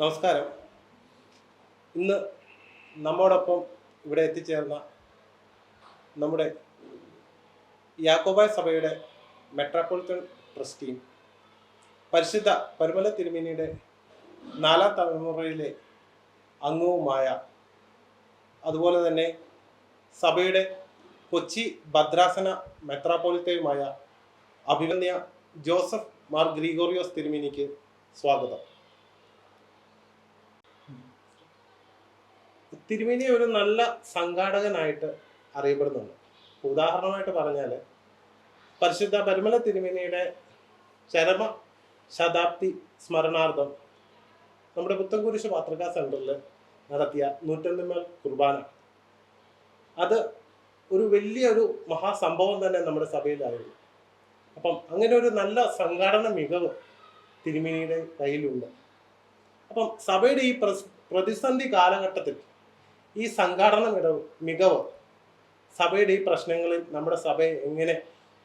നമസ്കാരം. ഇന്ന് നമ്മോടൊപ്പം ഇവിടെ എത്തിച്ചേർന്ന നമ്മുടെ യാക്കോബായ സഭയുടെ മെട്രോപൊളിറ്റൻ ട്രസ്റ്റിയും പരിശുദ്ധ പരുമല തിരുമേനിയുടെ 4ാം തലമുറയിലെ അംഗവുമായ, അതുപോലെ തന്നെ സഭയുടെ കൊച്ചി ഭദ്രാസന മെത്രാപ്പൊലിത്തയുമായ അഭിമന്യ ജോസഫ് മാർ ഗ്രിഗോറിയോസ് തിരുമേനിക്ക് സ്വാഗതം. തിരുമേനി ഒരു നല്ല സംഘാടകനായിട്ട് അറിയപ്പെടുന്നുണ്ട്. ഉദാഹരണമായിട്ട് പറഞ്ഞാൽ, പരിശുദ്ധ പരുമല തിരുമേനിയുടെ ചരമ ശതാബ്ദി സ്മരണാർത്ഥം നമ്മുടെ പുത്തൻകുരിശ് പാത്രികാ സെന്ററിൽ നടത്തിയ 101 കുർബാന, അത് ഒരു വലിയൊരു മഹാസംഭവം തന്നെ നമ്മുടെ സഭയിലായിരുന്നു. അപ്പം അങ്ങനെ ഒരു നല്ല സംഘാടന മികവ് തിരുമേനിയുടെ കയ്യിലുണ്ട്. അപ്പം സഭയുടെ ഈ പ്രതിസന്ധി കാലഘട്ടത്തിൽ ഈ സംഘാടന മികവ് സഭയുടെ ഈ പ്രശ്നങ്ങളിൽ നമ്മുടെ സഭയെ എങ്ങനെ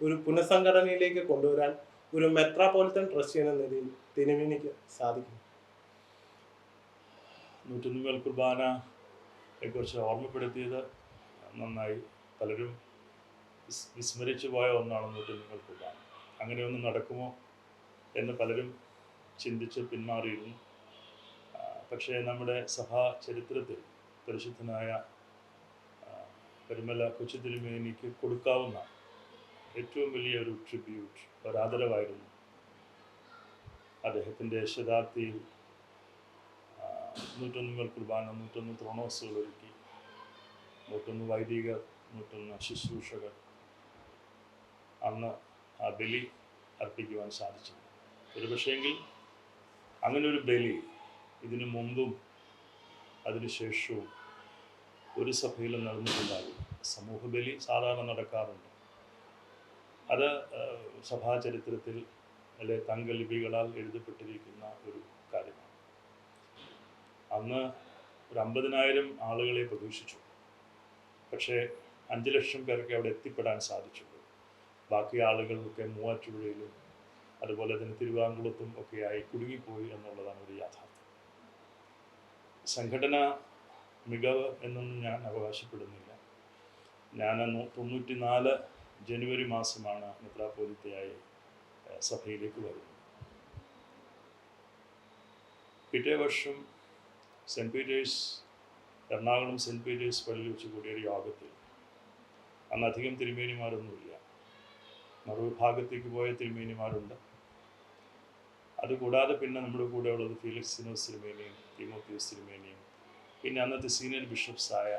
ഒരു പുനഃസംഘടനയിലേക്ക് കൊണ്ടുവരാൻ ഒരു മെത്രാപ്പൊലിത്തൻ ട്രസ്റ്റ് എന്ന നിലയിൽ തിരുമേനിക്ക് സാധിക്കും? 101 കുർബാനയെക്കുറിച്ച് ഓർമ്മപ്പെടുത്തിയത് നന്നായി. പലരും വിസ്മരിച്ചു പോയ ഒന്നാണ് 101 കുർബാന. അങ്ങനെയൊന്നും നടക്കുമോ എന്ന് പലരും ചിന്തിച്ച് പിന്മാറിയിരുന്നു. പക്ഷേ നമ്മുടെ സഭാ ചരിത്രത്തിൽ പരിശുദ്ധനായ പരുമല കൊച്ചു തിരുമേനിക്ക് കൊടുക്കാവുന്ന ഏറ്റവും വലിയ ഒരു ട്രിബ്യൂട്ട്, ഒരാദരവായിരുന്നു അദ്ദേഹത്തിൻ്റെ ശതാബ്ദിയിൽ 101 കുർബാന, 101 ത്രോണോസുകൾ ഒരുക്കി, 101 വൈദികർ, 101 ശുശ്രൂഷകർ അന്ന് ആ ബലി അർപ്പിക്കുവാൻ സാധിച്ചു. ഒരു പക്ഷേങ്കിൽ അങ്ങനൊരു ബലി ഇതിനു മുമ്പും അതിനുശേഷവും ഒരു സഭയിലും നടന്നിട്ടുണ്ടാകും. സമൂഹ ബലി സാധാരണ നടക്കാറുണ്ട്. അത് സഭാചരിത്രത്തിൽ അല്ലെ തങ്കലിപികളാൽ എഴുതപ്പെട്ടിരിക്കുന്ന ഒരു കാര്യമാണ്. അന്ന് ഒരു 50,000 ആളുകളെ പ്രതീക്ഷിച്ചു. പക്ഷേ 5 ലക്ഷം പേർക്ക് അവിടെ എത്തിപ്പെടാൻ സാധിച്ചു. ബാക്കി ആളുകളൊക്കെ മൂവാറ്റുപുഴയിലും അതുപോലെ തന്നെ തിരുവാങ്കുളത്തും ഒക്കെയായി കുടുങ്ങിപ്പോയി എന്നുള്ളതാണ് ഒരു യാഥാർത്ഥ്യം. സംഘടന മികവ് എന്നൊന്നും ഞാൻ അവകാശപ്പെടുന്നില്ല. ഞാൻ 94 ജനുവരി മാസമാണ് മെത്രാപ്പൊലിത്തയായി സഭയിലേക്ക് വരുന്നത്. പിറ്റേ വർഷം എറണാകുളം സെൻറ്റ് പീറ്റേഴ്സ് പള്ളിയിൽ വെച്ച് കൂടിയ ഒരു യോഗത്തിൽ, അന്ന് അധികം തിരുമേനിമാരൊന്നുമില്ല, മറുഭാഗത്തേക്ക് പോയ തിരുമേനിമാരുണ്ട്. അതുകൂടാതെ പിന്നെ നമ്മുടെ കൂടെ ഉള്ളത് ഫീലിക്സിനോസ് തിരുമേനിയും തിമോത്തിയോസ് തിരുമേനിയും, പിന്നെ അന്നത്തെ സീനിയർ ബിഷപ്സായ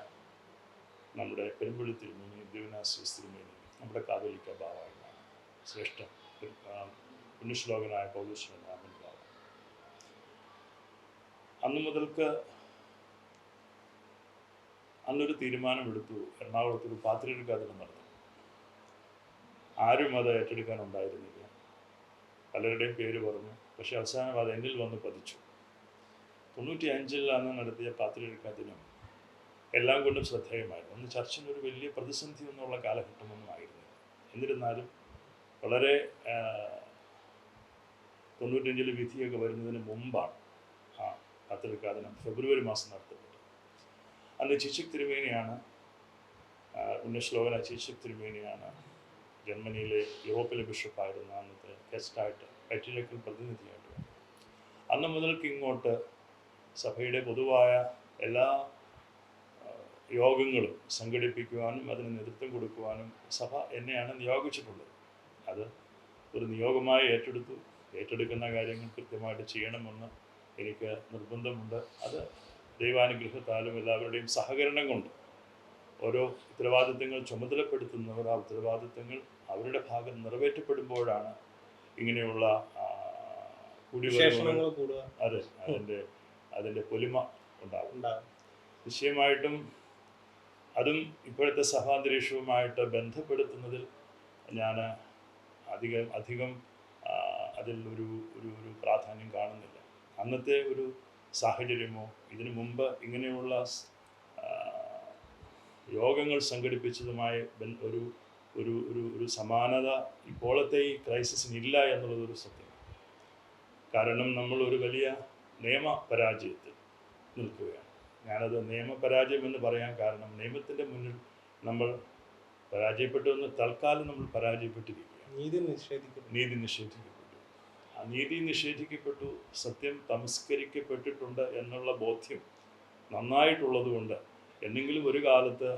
നമ്മുടെ പെരുമ്പള്ളി തിരുമേനിയും ദേവനാസിയോസ് തിരുമേനിയും, നമ്മുടെ കാതോലിക്ക ബാവായുമാണ് ശ്രേഷ്ഠ പുണ്യശ്ലോകനായ പൗലോസ് രാമൻ ബാവ. അന്നു മുതൽക്ക് അന്നൊരു തീരുമാനമെടുത്തു, എറണാകുളത്തൊരു പാത്രിയർക്കാതിരം നടത്തും. ആരും അത് ഏറ്റെടുക്കാനുണ്ടായിരുന്നില്ല. പലരുടെയും പേര് പറഞ്ഞു. പക്ഷെ അവസാനം അത് എന്നിൽ വന്ന് പതിച്ചു. 95 അന്ന് നടത്തിയ പാത്രിയർക്കാതിരം എല്ലാം കൊണ്ടും ശ്രദ്ധേയമായിരുന്നു. അന്ന് ചർച്ചിനൊരു വലിയ പ്രതിസന്ധി എന്നുള്ള കാലഘട്ടമൊന്നും ആയിരുന്നില്ല. എന്നിരുന്നാലും വളരെ 95 വിധിയൊക്കെ വരുന്നതിന് മുമ്പാണ് ആ പാത്രിയർക്കാതിരം ഫെബ്രുവരി മാസം നടത്തപ്പെട്ടത്. അന്ന് ചീച്ചിക് തിരുമേനിയാണ്, പുണ്യശ്ലോകന ചീച്ചിക് തിരുമേനിയാണ് ജർമ്മനിയിലെ യൂറോപ്പിലെ ബിഷപ്പായിരുന്ന അന്നത്തെ ഗസ്റ്റായിട്ട് പറ്റിലേക്കൽ പ്രതിനിധിയായിട്ട്. അന്ന് മുതൽക്ക് ഇങ്ങോട്ട് സഭയുടെ പൊതുവായ എല്ലാ യോഗങ്ങളും സംഘടിപ്പിക്കുവാനും അതിന് നേതൃത്വം കൊടുക്കുവാനും സഭ എന്നെയാണ് നിയോഗിച്ചിട്ടുള്ളത്. അത് ഒരു നിയോഗമായി ഏറ്റെടുക്കുന്ന കാര്യങ്ങൾ കൃത്യമായിട്ട് ചെയ്യണമെന്ന് എനിക്ക് നിർബന്ധമുണ്ട്. അത് ദൈവാനുഗ്രഹത്താലും എല്ലാവരുടെയും സഹകരണം കൊണ്ട് ഓരോ ഉത്തരവാദിത്തങ്ങൾ ചുമതലപ്പെടുത്തുന്നവർ ആ ഉത്തരവാദിത്തങ്ങൾ അവരുടെ ഭാഗം നിറവേറ്റപ്പെടുമ്പോഴാണ് ഇങ്ങനെയുള്ള അതെ അതിൻ്റെ പൊലിമ ഉണ്ടാകും. നിശ്ചയമായിട്ടും അതും ഇപ്പോഴത്തെ സഭാന്തരീക്ഷവുമായിട്ട് ബന്ധപ്പെടുത്തുന്നതിൽ ഞാൻ അധികം അതിൽ ഒരു പ്രാധാന്യം കാണുന്നില്ല. അന്നത്തെ ഒരു സാഹചര്യമോ ഇതിനു മുമ്പ് ഇങ്ങനെയുള്ള യോഗങ്ങൾ സംഘടിപ്പിച്ചതുമായ ഒരു ഒരു ഒരു സമാനത ഇപ്പോഴത്തെ ഈ ക്രൈസിസിനില്ല എന്നുള്ളതൊരു സത്യം. കാരണം നമ്മൾ ഒരു വലിയ നിയമപരാജയത്തിൽ നിൽക്കുകയാണ്. ഞാനത് നിയമപരാജയം എന്ന് പറയാൻ കാരണം നിയമത്തിൻ്റെ മുന്നിൽ നമ്മൾ പരാജയപ്പെട്ടു എന്ന് തൽക്കാലം നമ്മൾ പരാജയപ്പെട്ടിരിക്കുകയാണ്. നീതി നിഷേധിക്കപ്പെട്ടു. ആ നീതി നിഷേധിക്കപ്പെട്ടു, സത്യം തമസ്കരിക്കപ്പെട്ടിട്ടുണ്ട് എന്നുള്ള ബോധ്യം നന്നായിട്ടുള്ളതുകൊണ്ട് എന്തെങ്കിലും ഒരു കാലത്ത്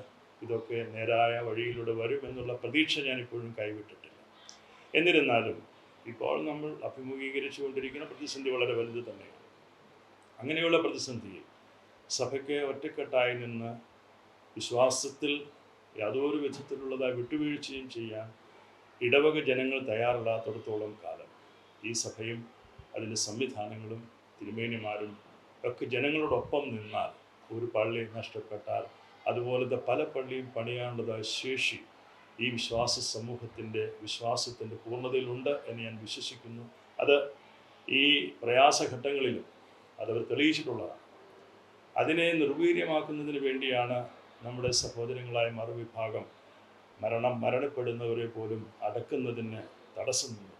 ഇതൊക്കെ നേരായ വഴിയിലൂടെ വരുമെന്നുള്ള പ്രതീക്ഷ ഞാനിപ്പോഴും കൈവിട്ടിട്ടില്ല. എന്നിരുന്നാലും ഇപ്പോൾ നമ്മൾ അഭിമുഖീകരിച്ചു കൊണ്ടിരിക്കുന്ന പ്രതിസന്ധി വളരെ വലുത് തന്നെയാണ്. അങ്ങനെയുള്ള പ്രതിസന്ധിയിൽ സഭയ്ക്ക് ഒറ്റക്കെട്ടായി നിന്ന് വിശ്വാസത്തിൽ യാതൊരു വിധത്തിലുള്ളതായ വിട്ടുവീഴ്ചയും ചെയ്യാൻ ഇടവക ജനങ്ങൾ തയ്യാറല്ലാത്തിടത്തോളം കാലം ഈ സഭയും അതിൻ്റെ സംവിധാനങ്ങളും തിരുമേനിമാരും ഒക്കെ ജനങ്ങളോടൊപ്പം നിന്നാൽ ഒരു പള്ളി നഷ്ടപ്പെട്ടാൽ അതുപോലത്തെ പല പള്ളിയും പണിയാനുള്ളതായ ശേഷി ഈ വിശ്വാസ സമൂഹത്തിൻ്റെ വിശ്വാസത്തിൻ്റെ പൂർണ്ണതയിലുണ്ട് എന്ന് ഞാൻ വിശ്വസിക്കുന്നു. അത് ഈ പ്രയാസഘട്ടങ്ങളിലും അതവർ തെളിയിച്ചിട്ടുള്ളതാണ്. അതിനെ നിർവീര്യമാക്കുന്നതിന് വേണ്ടിയാണ് നമ്മുടെ സഹോദരങ്ങളായ മറുവിഭാഗം മരണപ്പെടുന്നവരെ പോലും അടക്കുന്നതിന് തടസ്സം നിന്നത്.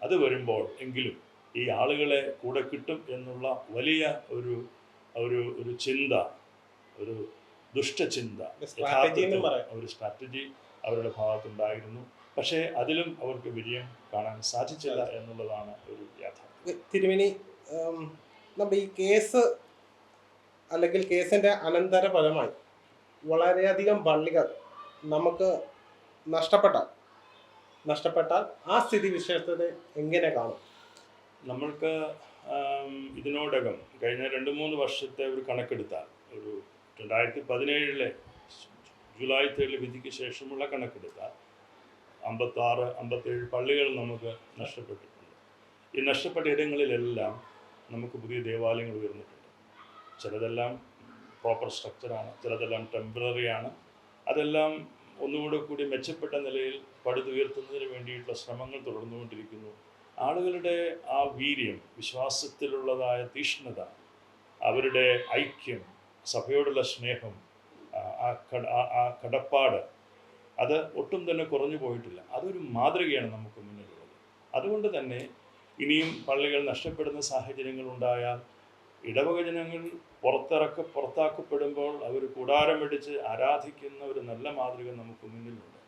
അത് വരുമ്പോൾ എങ്കിലും ഈ ആളുകളെ കൂടെ കിട്ടും എന്നുള്ള വലിയ ഒരു ഒരു ഒരു ചിന്ത, ഒരു ദുഷ്ടചിന്ത, ഒരു സ്ട്രാറ്റജി അവരുടെ ഭാഗത്തുണ്ടായിരുന്നു. പക്ഷേ അതിലും അവർക്ക് വിജയം കാണാൻ സാധിച്ചില്ല എന്നുള്ളതാണ് ഒരു യാഥാർത്ഥ്യം. തിരുമേനി, നമ്മുടെ ഈ കേസ് അല്ലെങ്കിൽ കേസിൻ്റെ അനന്തരഫലമായി വളരെയധികം പള്ളികൾ നമുക്ക് നഷ്ടപ്പെട്ടാൽ ആ സ്ഥിതി വിശേഷത്തെ എങ്ങനെ കാണും? നമ്മൾക്ക് ഇതിനോടകം കഴിഞ്ഞ 2-3 വർഷത്തെ ഒരു കണക്കെടുത്താൽ, ഒരു 2017 ജൂലൈ 3 വിധിക്ക് ശേഷമുള്ള കണക്കെടുത്താൽ 56-57 പള്ളികൾ നമുക്ക് നഷ്ടപ്പെട്ടിട്ടുണ്ട്. ഈ നഷ്ടപ്പെട്ട ഇടങ്ങളിലെല്ലാം നമുക്ക് പുതിയ ദേവാലയങ്ങൾ ഉയർന്നിട്ടുണ്ട്. ചിലതെല്ലാം പ്രോപ്പർ സ്ട്രക്ചറാണ്, ചിലതെല്ലാം ടെമ്പററിയാണ്. അതെല്ലാം ഒന്നുകൂടി മെച്ചപ്പെട്ട നിലയിൽ പടുതുയർത്തുന്നതിന് വേണ്ടിയിട്ടുള്ള ശ്രമങ്ങൾ തുടർന്നുകൊണ്ടിരിക്കുന്നു. ആളുകളുടെ ആ വീര്യം, വിശ്വാസത്തിലുള്ളതായ തീഷ്ണത, അവരുടെ ഐക്യം, സഭയോടുള്ള സ്നേഹം, ആ കടപ്പാട്, അത് ഒട്ടും തന്നെ കുറഞ്ഞു പോയിട്ടില്ല. അതൊരു മാതൃകയാണ് നമുക്ക് മുന്നിലുള്ളത്. അതുകൊണ്ട് തന്നെ ഇനിയും പള്ളികൾ നഷ്ടപ്പെടുന്ന സാഹചര്യങ്ങൾ ഉണ്ടായാൽ ഇടവക ജനങ്ങൾ പുറത്താക്കപ്പെടുമ്പോൾ അവർ കൂടാരമടിച്ച് ആരാധിക്കുന്ന ഒരു നല്ല മാതൃക നമുക്ക് മുന്നിലുണ്ട്.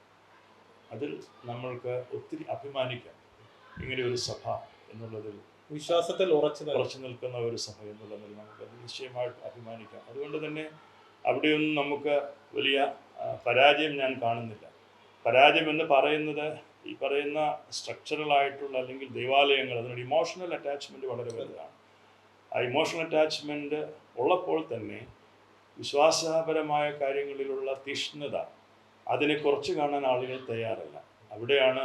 അതിൽ നമ്മൾക്ക് ഒത്തിരി അഭിമാനിക്കാം. ഇങ്ങനെ ഒരു സഭ എന്നുള്ളതിൽ, വിശ്വാസത്തിൽ ഉറച്ചു നിൽക്കുന്ന ഒരു സഭ എന്നുള്ളതിൽ നമുക്ക് നിശ്ചയമായിട്ട് അഭിമാനിക്കാം. അതുകൊണ്ട് തന്നെ അവിടെയൊന്നും നമുക്ക് വലിയ പരാജയം ഞാൻ കാണുന്നില്ല. പരാജയം എന്ന് പറയുന്നത് ഈ പറയുന്ന സ്ട്രക്ചറലായിട്ടുള്ള അല്ലെങ്കിൽ ദേവാലയങ്ങൾ, അതിനൊരു ഇമോഷണൽ അറ്റാച്ച്മെൻറ്റ് വളരെ വലുതാണ്. ആ ഇമോഷണൽ അറ്റാച്ച്മെൻറ്റ് ഉള്ളപ്പോൾ തന്നെ വിശ്വാസപരമായ കാര്യങ്ങളിലുള്ള തീഷ്ണത അതിനെ കുറച്ച് കാണാൻ ആളുകൾ തയ്യാറല്ല. അവിടെയാണ്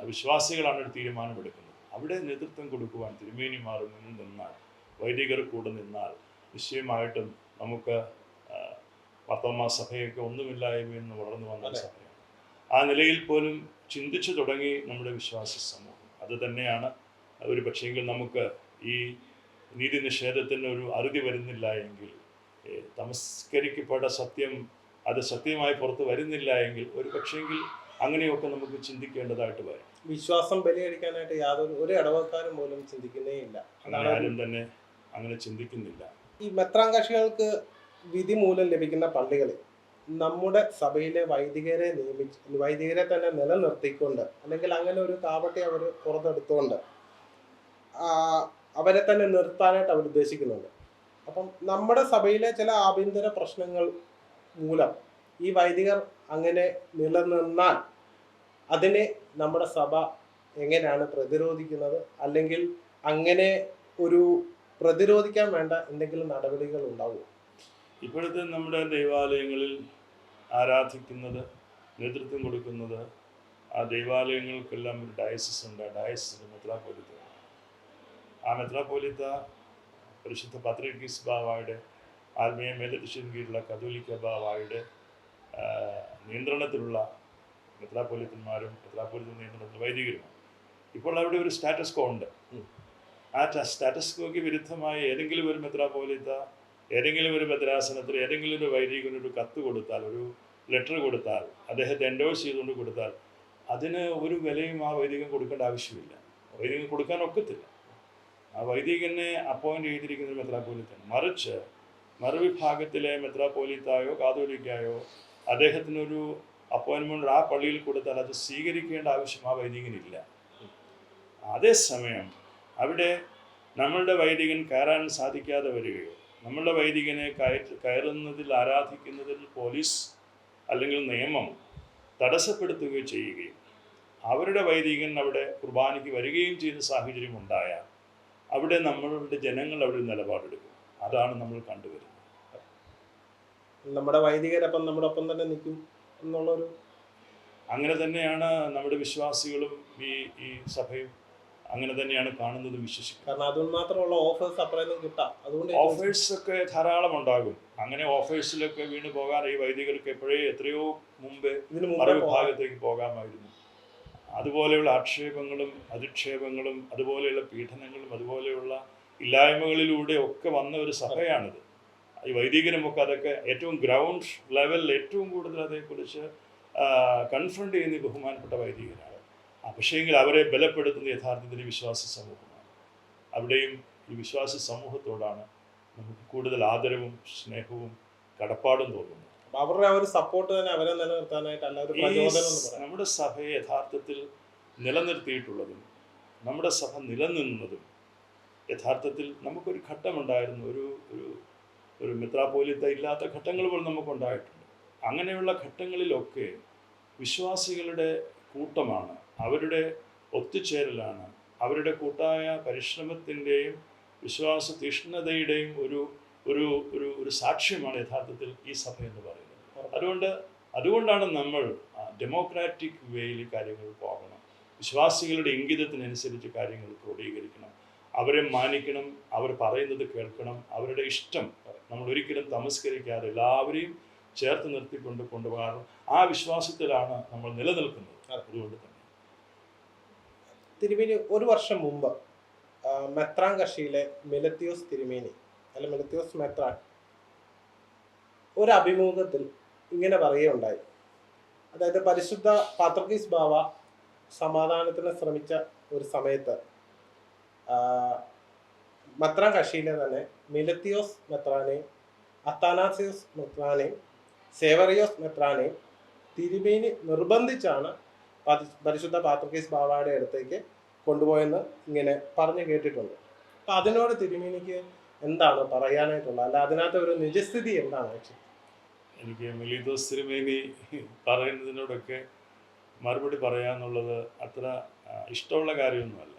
വിശ്വാസികളാണ് ഒരു തീരുമാനമെടുക്കുന്നത്. അവിടെ നേതൃത്വം കൊടുക്കുവാൻ തിരുമേനിമാർ മുന്നിൽ നിന്നാൽ, വൈദികർ കൂടെ നിന്നാൽ നിശ്ചയമായിട്ടും നമുക്ക് വർത്തമാന സഭയൊക്കെ ഒന്നുമില്ലായ്മയെന്ന് വളർന്നു വന്ന സഭയാണ്. ആ നിലയിൽ പോലും ചിന്തിച്ചു തുടങ്ങി നമ്മുടെ വിശ്വാസ സമൂഹം. അത് തന്നെയാണ് ഒരു പക്ഷേങ്കിൽ നമുക്ക് ഈ നീതി നിഷേധത്തിന് ഒരു അറുതി വരുന്നില്ല എങ്കിൽ, തമസ്കരിക്കപ്പെട്ട സത്യം അത് സത്യമായി പുറത്ത് വരുന്നില്ല എങ്കിൽ ഒരു പക്ഷേങ്കിൽ അങ്ങനെയൊക്കെ നമുക്ക് ചിന്തിക്കേണ്ടതായിട്ട് വരും. വിശ്വാസം ബലിയടിക്കാനായിട്ട് ഒരു ഇടവക്കാരും പോലും ചിന്തിക്കുന്നേ ഇല്ല. ആരും തന്നെ അങ്ങനെ ചിന്തിക്കുന്നില്ല. ഈ മെത്രാങ്കാക്ഷികൾക്ക് വിധി മൂലം ലഭിക്കുന്ന പള്ളികളിൽ നമ്മുടെ സഭയിലെ വൈദികരെ തന്നെ നിലനിർത്തിക്കൊണ്ട്, അല്ലെങ്കിൽ അങ്ങനെ ഒരു കാപട്യ അവർ പുറത്തെടുത്തുകൊണ്ട് അവരെ തന്നെ നിർത്താനായിട്ട് അവർ ഉദ്ദേശിക്കുന്നുണ്ട്. അപ്പം നമ്മുടെ സഭയിലെ ചില ആഭ്യന്തര പ്രശ്നങ്ങൾ മൂലം ഈ വൈദികർ അങ്ങനെ നിലനിന്നാൽ അതിനെ നമ്മുടെ സഭ എങ്ങനെയാണ് പ്രതിരോധിക്കുന്നത്? അല്ലെങ്കിൽ അങ്ങനെ ഒരു പ്രതിരോധിക്കാൻ വേണ്ട എന്തെങ്കിലും നടപടികൾ ഉണ്ടാവുമോ? ഇപ്പോഴത്തെ നമ്മുടെ ദൈവാലയങ്ങളിൽ ആരാധിക്കുന്നത്, നേതൃത്വം കൊടുക്കുന്നത്, ആ ദൈവാലയങ്ങൾക്കെല്ലാം ഒരു ഡയസിസ് ഉണ്ട്. ഡയസിസ് മെത്രാപ്പോലിത്ത. ആ മെത്രാപ്പോലിത്ത പരിശുദ്ധ പത്രീർക്കീസ് ബാവായുടെ ആത്മീയ മേലധ്യക്ഷന് കീഴിലുള്ള കത്തോലിക്ക ബാവായുടെ നിയന്ത്രണത്തിലുള്ള മെത്രാപ്പോലിത്തന്മാരും മെത്രാപ്പോലിത്ത നിയന്ത്രണത്തിൽ വൈദികരുമാണ്. ഇപ്പോൾ അവിടെ ഒരു സ്റ്റാറ്റസ് കോ ഉണ്ട്. ആ സ്റ്റാറ്റസ് കോയ്ക്ക് വിരുദ്ധമായ ഏതെങ്കിലും ഒരു മെത്രാപ്പോലിത്ത ഏതെങ്കിലും ഒരു ഭദ്രാസനത്തിൽ ഏതെങ്കിലും ഒരു വൈദികനൊരു കത്ത് കൊടുത്താൽ, ഒരു ലെറ്റർ കൊടുത്താൽ, അദ്ദേഹത്തെ എൻഡോഴ്സ് ചെയ്തുകൊണ്ട് കൊടുത്താൽ അതിന് ഒരു വിലയും ആ വൈദികൻ കൊടുക്കേണ്ട ആവശ്യമില്ല. വൈദികൻ കൊടുക്കാൻ ഒക്കത്തില്ല. ആ വൈദികനെ അപ്പോയിന്റ് ചെയ്തിരിക്കുന്നത് മെത്രാപ്പോലിത്താണ്. മറിച്ച് മറുവിഭാഗത്തിലെ മെത്രാപ്പോലിത്തായോ കാതോലിക്കായോ അദ്ദേഹത്തിനൊരു അപ്പോയിൻമെൻറ്റ് ആ പള്ളിയിൽ കൊടുത്താൽ അത് സ്വീകരിക്കേണ്ട ആവശ്യം ആ വൈദികനില്ല. അതേസമയം അവിടെ നമ്മളുടെ വൈദികൻ കയറാൻ സാധിക്കാതെ വരികയോ നമ്മളുടെ വൈദികനെ കയറുന്നതിൽ ആരാധിക്കുന്നതിൽ പോലീസ് അല്ലെങ്കിൽ നിയമം തടസ്സപ്പെടുത്തുകയോ ചെയ്യുകയും അവരുടെ വൈദികൻ അവിടെ കുർബാനയ്ക്ക് വരികയും ചെയ്യുന്ന സാഹചര്യം ഉണ്ടായാൽ അവിടെ നമ്മളുടെ ജനങ്ങൾ അവിടെ നിലപാടെടുക്കും. അതാണ് നമ്മൾ കണ്ടുവരുന്നത്. നമ്മുടെ വൈദികരപ്പം നമ്മുടെ ഒപ്പം തന്നെ നിൽക്കും എന്നുള്ളൊരു അങ്ങനെ തന്നെയാണ് നമ്മുടെ വിശ്വാസികളും ഈ സഭയും അങ്ങനെ തന്നെയാണ് കാണുന്നതും വിശ്വസിക്കുന്നത്. കാരണം അതുകൊണ്ട് മാത്രമുള്ള ഓഫേഴ്സ് അപ്പുറം കിട്ടാം. അതുകൊണ്ട് ഓഫേഴ്സൊക്കെ ധാരാളം ഉണ്ടാകും. അങ്ങനെ ഓഫേഴ്സിലൊക്കെ വീണ് പോകാൻ ഈ വൈദികർക്ക് എത്രയോ മുമ്പേ മറുവിഭാഗത്തേക്ക് പോകാമായിരുന്നു. അതുപോലെയുള്ള ആക്ഷേപങ്ങളും അധിക്ഷേപങ്ങളും അതുപോലെയുള്ള പീഡനങ്ങളും അതുപോലെയുള്ള ഇല്ലായ്മകളിലൂടെ ഒക്കെ വന്ന ഒരു സഭയാണിത്. ഈ വൈദികരുമൊക്കെ അതൊക്കെ ഏറ്റവും ഗ്രൗണ്ട് ലെവലിൽ ഏറ്റവും കൂടുതൽ അതേക്കുറിച്ച് കൺഫ്രണ്ട് ചെയ്യുന്ന ബഹുമാനപ്പെട്ട വൈദികരാണ്. പക്ഷേങ്കിൽ അവരെ ബലപ്പെടുത്തുന്ന യഥാർത്ഥത്തിൽ വിശ്വാസി സമൂഹമാണ്. അവിടെയും ഈ വിശ്വാസി സമൂഹത്തോടാണ് നമുക്ക് കൂടുതൽ ആദരവും സ്നേഹവും കടപ്പാടും തോന്നുന്നത്. അവരുടെ ഒരു സപ്പോർട്ട് തന്നെ അവരെ നിലനിർത്താനായിട്ട് നമ്മുടെ സഭയെ യഥാർത്ഥത്തിൽ നിലനിർത്തിയിട്ടുള്ളതും നമ്മുടെ സഭ നിലനിന്നതും യഥാർത്ഥത്തിൽ നമുക്കൊരു ഘട്ടമുണ്ടായിരുന്നു. ഒരു മെത്രാപ്പോലിത്ത ഇല്ലാത്ത ഘട്ടങ്ങൾ പോലും നമുക്കുണ്ടായിട്ടുണ്ട്. അങ്ങനെയുള്ള ഘട്ടങ്ങളിലൊക്കെ വിശ്വാസികളുടെ കൂട്ടമാണ്, അവരുടെ ഒത്തുചേരലാണ്, അവരുടെ കൂട്ടായ പരിശ്രമത്തിൻ്റെയും വിശ്വാസ തീഷ്ണതയുടെയും ഒരു സാക്ഷ്യമാണ് യഥാർത്ഥത്തിൽ ഈ സഭ എന്ന് പറയുന്നത്. അതുകൊണ്ടാണ് നമ്മൾ ഡെമോക്രാറ്റിക് വേയിൽ കാര്യങ്ങൾ പോകണം. വിശ്വാസികളുടെ ഇംഗിതത്തിനനുസരിച്ച് കാര്യങ്ങൾ ക്രോഡീകരിക്കണം, അവരെ മാനിക്കണം, അവർ പറയുന്നത് കേൾക്കണം, അവരുടെ ഇഷ്ടം നമ്മൾ ഒരിക്കലും തമസ്കരിക്കാതെ എല്ലാവരെയും ചേർത്ത് നിർത്തിക്കൊണ്ട് കൊണ്ടുപോകാറും ആ വിശ്വാസത്തിലാണ് നമ്മൾ നിലനിൽക്കുന്നത്. അതുകൊണ്ട് തന്നെ തിരുമേനി ഒരു വർഷം മുമ്പ് മെത്രാൻ കക്ഷിയിലെ മെലത്തിയോസ് തിരുമേനി അല്ല മെലത്തിയോസ് മെത്രാൻ ഒരു അഭിമുഖത്തിൽ ഇങ്ങനെ പറയുകയുണ്ടായി. അതായത് പരിശുദ്ധ പാത്രിക്കീസ് ബാവ സമാധാനത്തിന് ശ്രമിച്ച ഒരു സമയത്ത് മെത്രാൻ കക്ഷിയിലെ തന്നെ മെലത്തിയോസ് മെത്രാനെയും അത്താനാസിയോസ് മെത്രാനെയും സേവറിയോസ് മെത്രാനെയും തിരുമേനി നിർബന്ധിച്ചാണ് പരിശുദ്ധ പാത്രിക്കീസ് ബാവയുടെ അടുത്തേക്ക് കൊണ്ടുപോയെന്ന് ഇങ്ങനെ പറഞ്ഞു കേട്ടിട്ടുണ്ട്. അപ്പം അതിനോട് തിരുമേനിക്ക് എന്താണ് പറയാനായിട്ടുള്ളത്? അല്ല അതിനകത്ത് ഒരു നിജസ്ഥിതി എന്താണ്? എനിക്ക് മെലീതോസ് തിരുമേനി പറയുന്നതിനോടൊക്കെ മറുപടി പറയാന്നുള്ളത് അത്ര ഇഷ്ടമുള്ള കാര്യമൊന്നുമല്ല.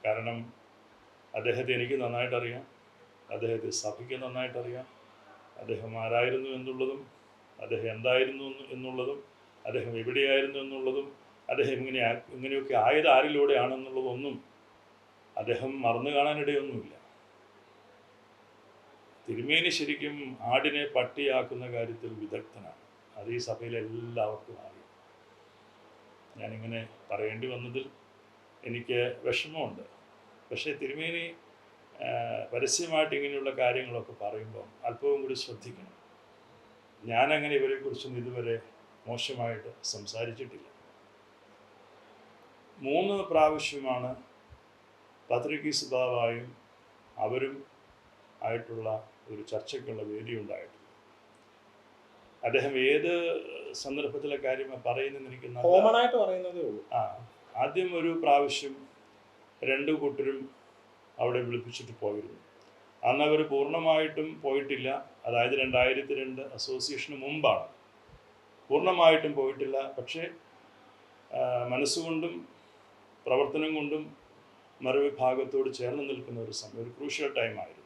കാരണം അദ്ദേഹത്തെ എനിക്ക് നന്നായിട്ടറിയാം, അദ്ദേഹത്തെ സഭയ്ക്ക് നന്നായിട്ടറിയാം. അദ്ദേഹം ആരായിരുന്നു എന്നുള്ളതും അദ്ദേഹം എന്തായിരുന്നു എന്നുള്ളതും അദ്ദേഹം എവിടെയായിരുന്നു എന്നുള്ളതും അദ്ദേഹം ഇങ്ങനെയൊക്കെ ആയത് ആരിലൂടെയാണെന്നുള്ളതൊന്നും അദ്ദേഹം മറന്നു കാണാനിടയൊന്നുമില്ല. തിരുമേനി ശരിക്കും ആടിനെ പട്ടിയാക്കുന്ന കാര്യത്തിൽ വിദഗ്ധനാണ്. അത് ഈ സഭയിലെ എല്ലാവർക്കും അറിയാം. ഞാനിങ്ങനെ പറയേണ്ടി വന്നതിൽ എനിക്ക് വിഷമമുണ്ട്. പക്ഷേ തിരുമേനി പരസ്യമായിട്ട് ഇങ്ങനെയുള്ള കാര്യങ്ങളൊക്കെ പറയുമ്പോൾ അല്പവും കൂടി ശ്രദ്ധിക്കണം. ഞാനങ്ങനെ ഇവരെക്കുറിച്ചൊന്നും ഇതുവരെ മോശമായിട്ട് സംസാരിച്ചിട്ടില്ല. 3 പ്രാവശ്യമാണ് പാത്രിക്കീസ് ബാവായും അവരും ആയിട്ടുള്ള ഒരു ചർച്ചയ്ക്കുള്ള വേദി ഉണ്ടായിട്ടുണ്ട്. അദ്ദേഹം ഏത് സന്ദർഭത്തിലെ കാര്യം പറയുന്നതെന്ന് എനിക്ക് ആദ്യം ഒരു പ്രാവശ്യം 2 കൂട്ടരും അവിടെ വിളിപ്പിച്ചിട്ട് പോയിരുന്നു. അന്ന് അവർ പൂർണ്ണമായിട്ടും പോയിട്ടില്ല. അതായത് 2002 അസോസിയേഷന് മുമ്പാണ്. പൂർണ്ണമായിട്ടും പോയിട്ടില്ല. പക്ഷേ മനസ്സുകൊണ്ടും പ്രവർത്തനം കൊണ്ടും മറുവിഭാഗത്തോട് ചേർന്ന് നിൽക്കുന്ന ഒരു ക്രൂഷ്യൽ ടൈമായിരുന്നു.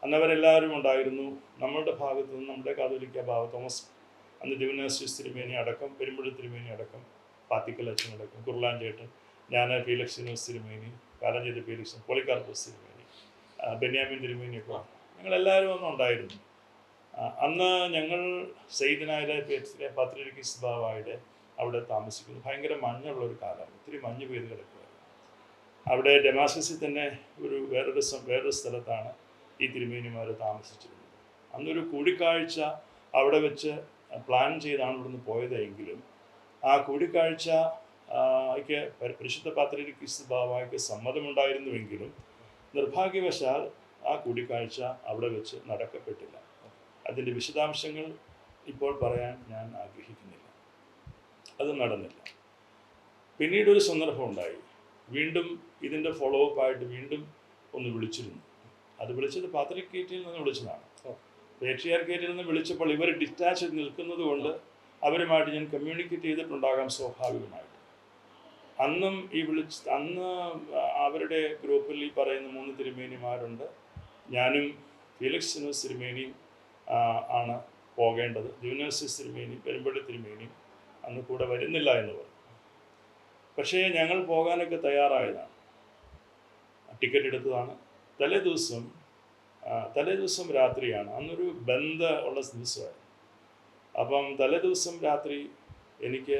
അന്നവരെല്ലാവരും ഉണ്ടായിരുന്നു. നമ്മളുടെ ഭാഗത്തു നിന്ന് നമ്മുടെ കാതോലിക്ക ബാവ തോമസ് അന്ന് ദിവനാസ്യൂസ് തിരുമേനി അടക്കം, പെരുമ്പുഴ തിരുമേനി അടക്കം, പാത്തിക്കൽ അച്ഛനടക്കം, കുർലാൻ ചേട്ടൻ, ഞാൻ പീലക്സിനോസ് തിരുമേനി, കാലഞ്ചേരി പീലക്സൻ, പോളിക്കാർപ്പസ് തിരുമേനി, ബെന്യാമിൻ തിരുമേനിയൊക്കെ ഞങ്ങളെല്ലാവരും ഒന്നും ഉണ്ടായിരുന്നു. അന്ന് ഞങ്ങൾ സെയ്ദനായ പാത്രിക്കീസ് ബാവയുടെ അവിടെ താമസിക്കുന്നു. ഭയങ്കര മഞ്ഞുള്ളൊരു കാലമാണ്. ഒത്തിരി മഞ്ഞ് പെയ്ത് കിടക്കുകയായിരുന്നു. അവിടെ ഡെമാസ്കസിൽ തന്നെ വേറൊരു സ്ഥലത്താണ് ഈ തിരുമേനിമാർ താമസിച്ചിരുന്നത്. അന്നൊരു കൂടിക്കാഴ്ച അവിടെ വെച്ച് പ്ലാൻ ചെയ്താണ് ഇവിടുന്ന് പോയതെങ്കിലും ആ കൂടിക്കാഴ്ചയ്ക്ക് പരിശുദ്ധ പാത്രിക്കീസ് ബാവയ്ക്ക് സമ്മതമുണ്ടായിരുന്നുവെങ്കിലും നിർഭാഗ്യവശാൽ ആ കൂടിക്കാഴ്ച അവിടെ വെച്ച് നടക്കപ്പെട്ടില്ല. അതിൻ്റെ വിശദാംശങ്ങൾ ഇപ്പോൾ പറയാൻ ഞാൻ ആഗ്രഹിക്കുന്നില്ല. അത് നടന്നില്ല. പിന്നീട് ഒരു സന്ദർഭം ഉണ്ടായി. വീണ്ടും ഇതിൻ്റെ ഫോളോ അപ്പ് ആയിട്ട് വീണ്ടും ഒന്ന് വിളിച്ചിരുന്നു. അത് വിളിച്ചത് പാത്രിക്കേറ്റിൽ നിന്ന് വിളിച്ചതാണ്. പേട്രിയാർക്കേറ്റിൽ നിന്ന് വിളിച്ചപ്പോൾ ഇവർ ഡിറ്റാച്ച് നിൽക്കുന്നത് കൊണ്ട് അവരുമായിട്ട് ഞാൻ കമ്മ്യൂണിക്കേറ്റ് ചെയ്തിട്ടുണ്ടാകാം സ്വാഭാവികമായിട്ട്. അന്ന് അവരുടെ ഗ്രൂപ്പിൽ ഈ പറയുന്ന 3 തിരുമേനിമാരുണ്ട്. ഞാനും ഫീലിക്സ് തിരുമേനിയും ആണ് പോകേണ്ടത്. യൂനിവേഴ്സിറ്റി തിരുമേനി, പെരുമ്പള്ളി തിരുമേനിയും അന്ന് കൂടെ വരുന്നില്ല എന്ന് പറഞ്ഞു. പക്ഷേ ഞങ്ങൾ പോകാനൊക്കെ തയ്യാറായതാണ്. ടിക്കറ്റ് എടുത്തതാണ്. തലേദിവസം രാത്രിയാണ്. അന്നൊരു ബന്ദ് ഉള്ള ദിവസമായിരുന്നു. അപ്പം തലേദിവസം രാത്രി എനിക്ക്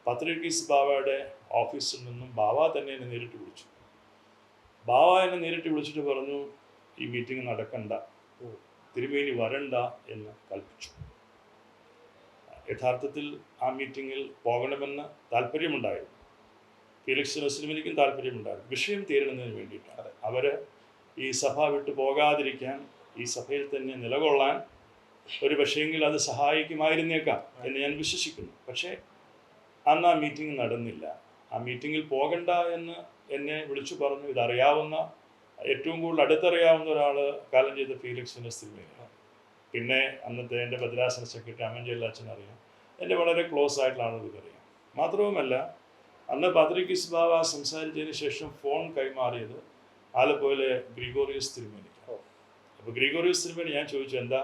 പത്രികീസ് ബാവയുടെ ഓഫീസിൽ നിന്നും ബാവ തന്നെ എന്നെ നേരിട്ട് വിളിച്ചു. ബാവ എന്നെ നേരിട്ട് വിളിച്ചിട്ട് പറഞ്ഞു, ഈ മീറ്റിംഗ് നടക്കണ്ട, തിരുമേനി വരണ്ട എന്ന് കൽപ്പിച്ചു. യഥാർത്ഥത്തിൽ ആ മീറ്റിങ്ങിൽ പോകണമെന്ന് താല്പര്യമുണ്ടായിരുന്നു. ഫീലിക്സിനും തിരുമേനിക്കും താല്പര്യമുണ്ടായിരുന്നു. വിഷയം തീരുന്നതിന് വേണ്ടിയിട്ടാണ്. അവർ ഈ സഭ വിട്ടു പോകാതിരിക്കാൻ, ഈ സഭയിൽ തന്നെ നിലകൊള്ളാൻ ഒരു പക്ഷേങ്കിൽ അത് സഹായിക്കുമായിരുന്നേക്കാം എന്ന് ഞാൻ വിശ്വസിക്കുന്നു. പക്ഷേ അന്ന് ആ മീറ്റിംഗ് നടന്നില്ല. ആ മീറ്റിങ്ങിൽ പോകണ്ട എന്ന് എന്നെ വിളിച്ചു പറഞ്ഞു. ഇതറിയാവുന്ന, ഏറ്റവും കൂടുതൽ അടുത്തറിയാവുന്ന ഒരാൾ കാലം ചെയ്ത ഫീലിക്സിൻ്റെ തിരുമേനിയാണ്. പിന്നെ അന്നത്തെ എൻ്റെ ഭദ്രാസന സെക്രട്ടറി അമ്മഞ്ചേരി അച്ഛൻ അറിയാം. എൻ്റെ വളരെ ക്ലോസ് ആയിട്ടുള്ള ആളുകൾക്കറിയാം. മാത്രവുമല്ല, അന്ന് പാത്രികീസ് ബാവ സംസാരിച്ചതിന് ശേഷം ഫോൺ കൈമാറിയത് ആലപ്പുഴയിലെ ഗ്രിഗോറിയസ് തിരുമേനിക്ക്. അപ്പോൾ ഗ്രിഗോറിയസ് തിരുമേനി ഞാൻ ചോദിച്ചു, എന്താ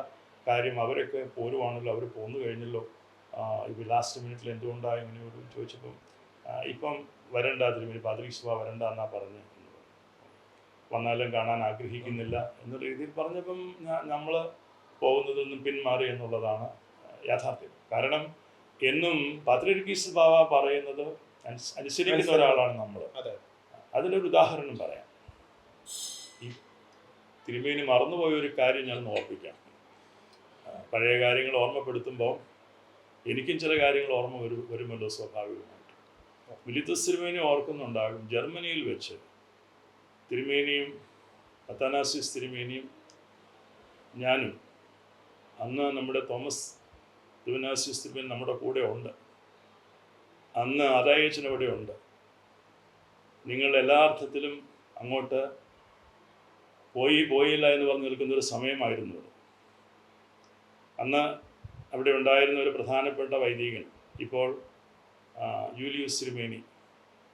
കാര്യം, അവരൊക്കെ പോരുവാണല്ലോ, അവർ പോന്നു കഴിഞ്ഞല്ലോ, ഇപ്പോൾ ലാസ്റ്റ് മിനിറ്റിൽ എന്തുകൊണ്ടാണ് ഇങ്ങനെ ഒരു ചോദിച്ചപ്പം ഇപ്പം വരണ്ട തിരുമേനി, പാത്രികീസ് ബാവ വരണ്ട എന്നാ പറഞ്ഞു. വന്നാലും കാണാൻ ആഗ്രഹിക്കുന്നില്ല എന്ന രീതിയിൽ പറഞ്ഞപ്പം നമ്മൾ പോകുന്നതൊന്നും പിന്മാറി എന്നുള്ളതാണ് യാഥാർത്ഥ്യം. കാരണം എന്നും പാത്രികീസ് ബാവ പറയുന്നത് അനുസരിക്കുന്ന ഒരാളാണ് നമ്മൾ. അതിലൊരു ഉദാഹരണം പറയാം. ഈ തിരുമേനി മറന്നുപോയ ഒരു കാര്യം ഞാൻ ഓർപ്പിക്കാം. പഴയ കാര്യങ്ങൾ ഓർമ്മപ്പെടുത്തുമ്പോൾ എനിക്കും ചില കാര്യങ്ങൾ ഓർമ്മ വരുമല്ലോ സ്വാഭാവികമായിട്ട്. മിലിത്തോസ് തിരുമേനി ഓർക്കുന്നുണ്ടാകും, ജർമ്മനിയിൽ വെച്ച് തിരുമേനിയും അത്താനാസ്യോസ് തിരുമേനിയും ഞാനും, അന്ന് നമ്മുടെ തോമസ് ദുവനാസ്യോസ് തിരുമേനി നമ്മുടെ കൂടെ ഉണ്ട്, അന്ന് അതായച്ചൻ അവിടെ ഉണ്ട്. നിങ്ങൾ എല്ലാ അർത്ഥത്തിലും അങ്ങോട്ട് പോയില്ല എന്ന് പറഞ്ഞ് നിൽക്കുന്നൊരു സമയമായിരുന്നു അത്. അന്ന് അവിടെ ഉണ്ടായിരുന്ന ഒരു പ്രധാനപ്പെട്ട വൈദികൻ, ഇപ്പോൾ യൂലിയൂസ് തിരുമേനി,